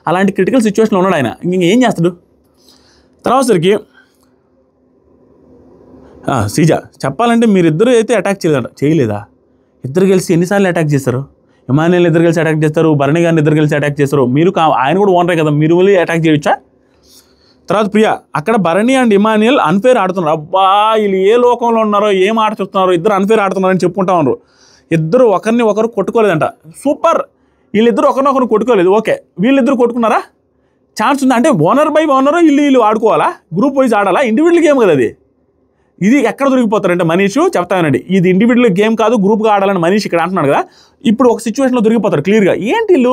అలాంటి క్రిటికల్ సిచ్యువేషన్లో ఉన్నాడు ఆయన, ఇంకేం చేస్తాడు? తర్వాత సరికి శ్రీజ చెప్పాలంటే మీరిద్దరూ అయితే అటాక్ చేయలేదా? ఇద్దరు కలిసి ఎన్నిసార్లు అటాక్ చేస్తారు? ఇమానియల్ ఇద్దరు కలిసి అటాక్ చేస్తారు, భరణి గారిని ఇద్దరు కలిసి అటాక్ చేస్తారు, మీరు ఆయన కూడా ఓనరే కదా, మీరు వెళ్ళి అటాక్ చేయొచ్చా? తర్వాత ప్రియా అక్కడ భరణి అండ్ ఇమానియల్ అన్ఫేర్ ఆడుతున్నారు. అబ్బా వీళ్ళు ఏ లోకంలో ఉన్నారో, ఏం ఆట చూస్తున్నారు, ఇద్దరు అన్ఫేర్ ఆడుతున్నారని చెప్పుకుంటా ఉన్నారు. ఇద్దరు ఒకరిని ఒకరు కొట్టుకోలేదంట. సూపర్, వీళ్ళిద్దరు ఒకరినొకరు కొట్టుకోలేదు, ఓకే. వీళ్ళిద్దరు కొట్టుకున్నారా? ఛాన్స్ ఉందా అంటే ఓనర్ బై ఓనర్ వీళ్ళు ఆడుకోవాలా, గ్రూప్ వైజ్ ఆడాలా? ఇండివిజువల్ గేమ్ కదా అది. ఇది ఎక్కడ దొరికిపోతారంటే మనీష్ చెప్తానండి, ఇది ఇండివిజువల్ గేమ్ కాదు, గ్రూప్గా ఆడాలని మనీష్ ఇక్కడ అంటున్నాడు కదా. ఇప్పుడు ఒక సిచ్యువేషన్లో దొరికిపోతారు క్లియర్గా. ఏంటి వీళ్ళు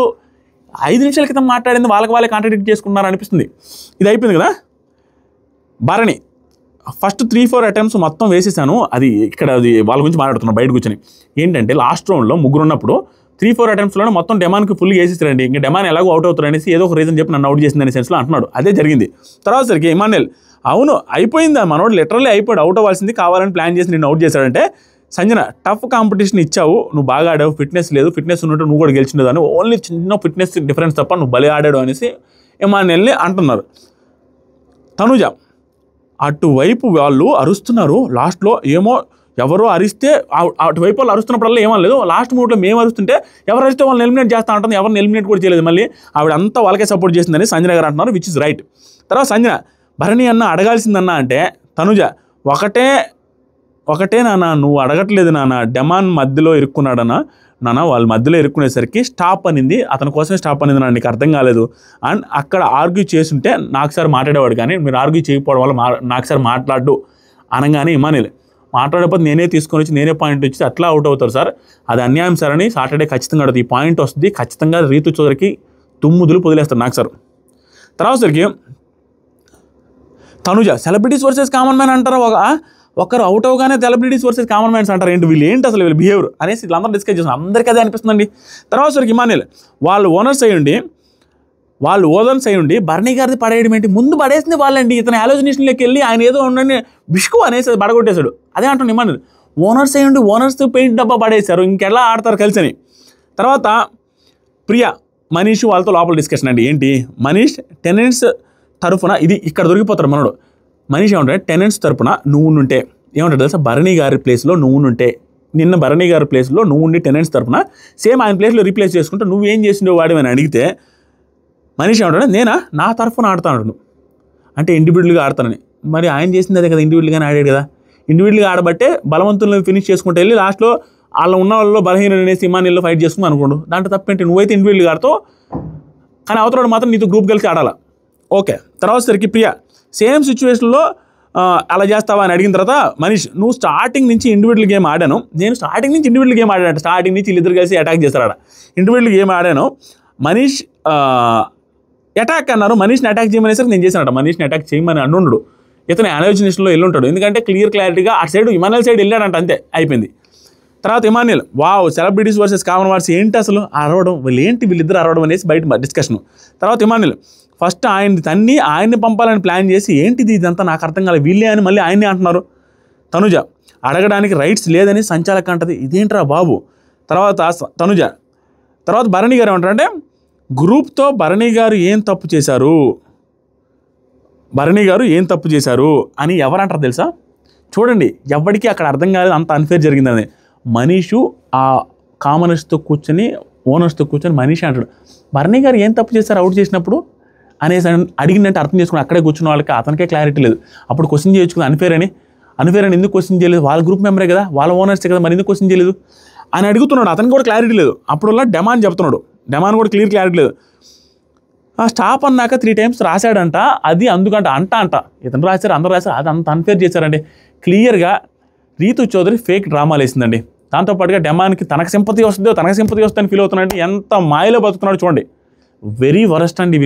5 నిమిషాల క్రితం మాట్లాడింది వాళ్ళే కాంట్రాడిక్ట్ చేసుకున్నారు అనిపిస్తుంది. ఇది అయిపోయింది కదా. భరణి ఫస్ట్ 3-4 అటెంప్ట్స్ మొత్తం వేసేసాను, అది ఇక్కడ అది వాళ్ళ గురించి మాట్లాడుతున్నాను బయట కూర్చొని. ఏంటంటే లాస్ట్ రౌండ్లో ముగ్గురు ఉన్నప్పుడు 3-4 అటెంప్ట్స్లోనే మొత్తం డెమాన్కి ఫుల్ వేసేసారండి. ఇంకా డెమాన్ ఎలాగో అవుట్ అవుతారు అనేసి ఏదో ఒక రీజన్ చెప్పి నన్ను అవుట్ చేసింది అనే సెన్స్లో అంటున్నాడు. అదే జరిగింది. తర్వాత సరికి ఇమానియల్ అవును అయిపోయింది, మనోడు లిటరల్లీ అయిపోయాడు, అవుట్ అవ్వాల్సింది, కావాలని ప్లాన్ చేసి నిన్ను అవుట్ చేశాడంటే సంజన టఫ్ కాంపిటీషన్ ఇచ్చావు, నువ్వు బాగా ఆడావు, ఫిట్నెస్ లేదు, ఫిట్నెస్ ఉన్నట్టు నువ్వు కూడా గెలిచిండేదాన్ని, ఓన్లీ చిన్న ఫిట్నెస్ డిఫరెన్స్ తప్ప నువ్వు భలే ఆడాడు అనేసి ఇమానియల్ని అంటున్నారు. తనుజ అటువైపు వాళ్ళు అరుస్తున్నారు లాస్ట్లో, ఏమో ఎవరో అరిస్తే అటువైపు వాళ్ళు అరుస్తున్నప్పుడల్లా ఏమనలేదు. లాస్ట్ మూడ్లో మేము అరుస్తుంటే ఎవరు అరిస్తే వాళ్ళని ఎలిమినేట్ చేస్తూ ఉంటుంది, ఎవరిని ఎలిమినేట్ కూడా చేయలేదు. మళ్ళీ ఆవిడ అంతా వాళ్ళకే సపోర్ట్ చేసిందని సంజన గారు అంటున్నారు, విచ్ ఇస్ రైట్. తర్వాత సంజన, భరణి అన్న అడగాల్సిందన్నా అంటే తనుజ ఒకటే నాన్న, నువ్వు అడగట్లేదు నాన్న, డెమాన్ మధ్యలో ఇరుక్కున్నాడన్నా నాన్న, వాళ్ళ మధ్యలో ఇరుక్కునేసరికి స్టాప్ అనింది, అతని కోసమే స్టాప్ అనింది నాకు అర్థం కాలేదు. అండ్ అక్కడ ఆర్గ్యూ చేస్తుంటే నాకు సార్ మాట్లాడేవాడు, కానీ మీరు ఆర్గ్యూ చేయకపోవడం వల్ల నాకు సార్ మాట్లాడు అనగానే ఇమానుయల్ మాట్లాడకపోతే నేనే తీసుకొని వచ్చి నేనే పాయింట్ వచ్చి అట్లా అవుట్ అవుతారు సార్, అది అన్యాయం సార్ అని సాటర్డే ఖచ్చితంగా అడుగుతుంది. ఈ పాయింట్ వస్తుంది, ఖచ్చితంగా రీతు చౌదరికి తుమ్ముదులు పొదిలేస్తారు నాకు సార్. తర్వాత సరికి Tanuja, celebrities versus common man అంటారు, ఒకరు అవుట్ అవగానే సెలబ్రిటీస్ వర్సెస్ కామన్ మ్యాన్స్ అంటారు, ఏంటి వీళ్ళు ఏంటి అసలు వీళ్ళు బిహేవియర్ అనేసి వీళ్ళందరూ డిస్కస్ చేస్తున్నారు. అందరికీ అదే అనిపిస్తుందండి. తర్వాత సరికి ఇమానుయల్, వాళ్ళు ఓనర్స్ అయ్యండి భరణి గారిది పడేయడం ఏంటి, ముందు పడేసింది వాళ్ళండి, ఇతని ఆలోచనేషన్లోకి వెళ్ళి ఆయన ఏదో ఉండండి బిష్కు అనేసి పడగొట్టేశాడు. అదే అంటున్నాను ఇమానుయల్, ఓనర్స్ అయ్యండి, ఓనర్స్ పెయింట్ డబ్బా పడేశారు, ఇంకెలా ఆడతారు కలిసి అని. తర్వాత ప్రియా, మనీష్ వాళ్ళతో లోపల డిస్కషన్ అండి. ఏంటి, మనీష్ టెనెంట్స్ తరఫున ఇది ఇక్కడ దొరికిపోతాడు మనోడు. మనీష్ ఏమంటాడు, టెనెంట్స్ తరఫున నువ్వు ఉంటే ఏమంటాడు తెలుసా, భరణి గారి ప్లేస్లో నువ్వు ఉంటే, నిన్న భరణి గారి ప్లేస్లో నువ్వు ఉండి టెనెంట్స్ తరఫున సేమ్ ఆయన ప్లేస్లో రీప్లేస్ చేసుకుంటే నువ్వేం చేసిండో వాడివని అడిగితే మనీష్ ఏమంటాడు, నేనా నా తరఫున ఆడతాను అంటే ఇండివిజువల్గా ఆడతానని. మరి ఆయన చేసింది అదే కదా, ఇండివిజువల్గానే ఆడాడు కదా. ఇండివిజువల్గా ఆడబట్టే బలవంతులను ఫినిష్ చేసుకుంటూ వెళ్ళి లాస్ట్లో వాళ్ళ ఉన్న వాళ్ళలో బలహీన అనేసి ఇమానుయల్లో ఫైట్ చేసుకుని అనుకోండు, దాంట్లో తప్పేంటి, నువ్వైతే ఇండివిజువల్గా ఆడుతావు కానీ అవతల మాత్రం నీతో గ్రూప్ కలిసి ఆడాలా. ఓకే. తర్వాత సరికి ప్రియా, సేమ్ సిచ్యువేషన్లో అలా చేస్తావా అని అడిగిన తర్వాత మనీష్, నువ్వు స్టార్టింగ్ నుంచి ఇండివిజువల్ గేమ్ ఆడాను, నేను స్టార్టింగ్ నుంచి ఇండివిజువల్ గేమ్ ఆడాను, స్టార్టింగ్ నుంచి వీళ్ళిద్దరు కలిసి అటాక్ చేస్తారు ఆడ, ఇండివిజువల్ గేమ్ ఆడాను. మనీష్ అటాక్ అన్నారు, మనీష్ని అటాక్ చేయమనేసరికి నేను చేశానట, మనీష్ని అటాక్ చేయమని అంటుండు, ఇతను ఆలోచనేషన్లో వెళ్ళుంటాడు, ఎందుకంటే క్లారిటీగా అటు సైడ్ ఇమానుయల్ సైడ్ వెళ్ళాడంట, అంతే అయిపోయింది. తర్వాత Emmanuel, wow celebrities versus common wars ఏంటి అసలు అరవడం, వీళ్ళిద్దరు అరవడం అనేసి బయట డిస్కషన్. తర్వాత ఇమానుయల్, ఫస్ట్ ఆయన్ని పంపాలని ప్లాన్ చేసి ఏంటిది ఇదంతా నాకు అర్థం కాలేదు, వీళ్ళే అని మళ్ళీ ఆయన్నే అంటున్నారు. తనుజ, అడగడానికి రైట్స్ లేదని సంచాలక అంటది, ఇదేంట్రా బాబు. తర్వాత తనుజ, తర్వాత భరణి గారు ఏమంటారంటే, గ్రూప్తో భరణి గారు ఏం తప్పు చేశారు అని ఎవరంటారు తెలుసా. చూడండి, ఎవరికి అక్కడ అర్థం కాలేదు, అంత అన్ఫేర్ జరిగిందని. మనీషు ఆ కామనర్స్తో కూర్చొని ఓనర్స్తో కూర్చొని మనీష్ అంటాడు, భరణి గారు ఏం తప్పు చేశారు అవుట్ చేసినప్పుడు అనేసి అడిగినట్టు అర్థం చేసుకుని అక్కడే కూర్చున్న వాళ్ళకి అతనికే క్లారిటీ లేదు. అప్పుడు క్వశ్చన్ చేయొచ్చు కదా, అన్ఫేర్ అని ఎందుకు క్వశ్చన్ చేయలేదు, వాళ్ళ గ్రూప్ మెంబరే కదా, వాళ్ళ ఓనర్సే కదా, మరి ఎందుకు క్వశ్చన్ చేయలేదు అని అడుగుతున్నాడు. అతనికి కూడా క్లారిటీ లేదు. అప్పుడులా డెమాన్ చెప్తున్నాడు, డెమాన్ కూడా క్లారిటీ లేదు. స్టాప్ అన్నాక 3 times రాశాడంట, అది అందుకంట ఇతను రాశారు, అందరూ రాశారు, అది అంత అన్ఫేర్ చేశారండి. క్లియర్గా రీతు చౌదరి ఫేక్ డ్రామాలు వేసిందండి. దాంతోపాటుగా డెమాన్కి తనకు సింపతి వస్తుందని ఫీల్ అవుతున్నాడు. ఎంత మాయలో బతుకుతున్నాడు చూడండి. వెరీ వరస్ట్ అండి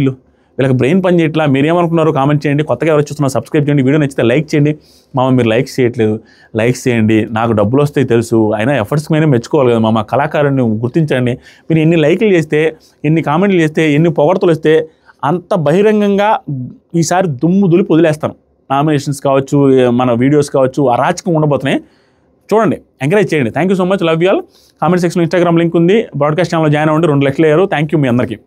వీళ్ళకి బ్రెయిన్ పని చేయట్లా. మీరేమనుకున్నారో కామెంట్ చేయండి. కొత్తగా ఎవరు చూస్తున్నారు సబ్స్క్రైబ్ చేయండి. వీడియో నచ్చితే లైక్ చేయండి. మీరు లైక్స్ చేయట్లేదు, లైక్స్ చేయండి. నాకు డబ్బులు వస్తాయి తెలుసు, అయినా ఎఫర్ట్స్ మీద మెచ్చుకోవాలి కదా మా కళాకారుని గుర్తించండి. మీరు ఎన్ని లైక్లు చేస్తే, ఎన్ని కామెంట్లు చేస్తే, ఎన్ని పొగడతలు వస్తే అంత బహిరంగంగా ఈసారి దుమ్ము దులిపి వదిలేస్తాను. నామినేషన్స్ కావచ్చు, మన వీడియోస్ కావచ్చు, అరాచకం ఉండబోతున్నాయి. చూడండి, ఎంకరేజ్ చేయండి. Thank you so much, love you all. Comment సెక్షన్లో ఇన్స్టాగ్రామ్ లింక్ ఉంది, బ్రాడ్కాస్ట్ ఛానల్లో జాయిన్ అవ్వండి. 2 లక్షలు అయ్యారు. థ్యాంక్ యూ మీ అందరికీ.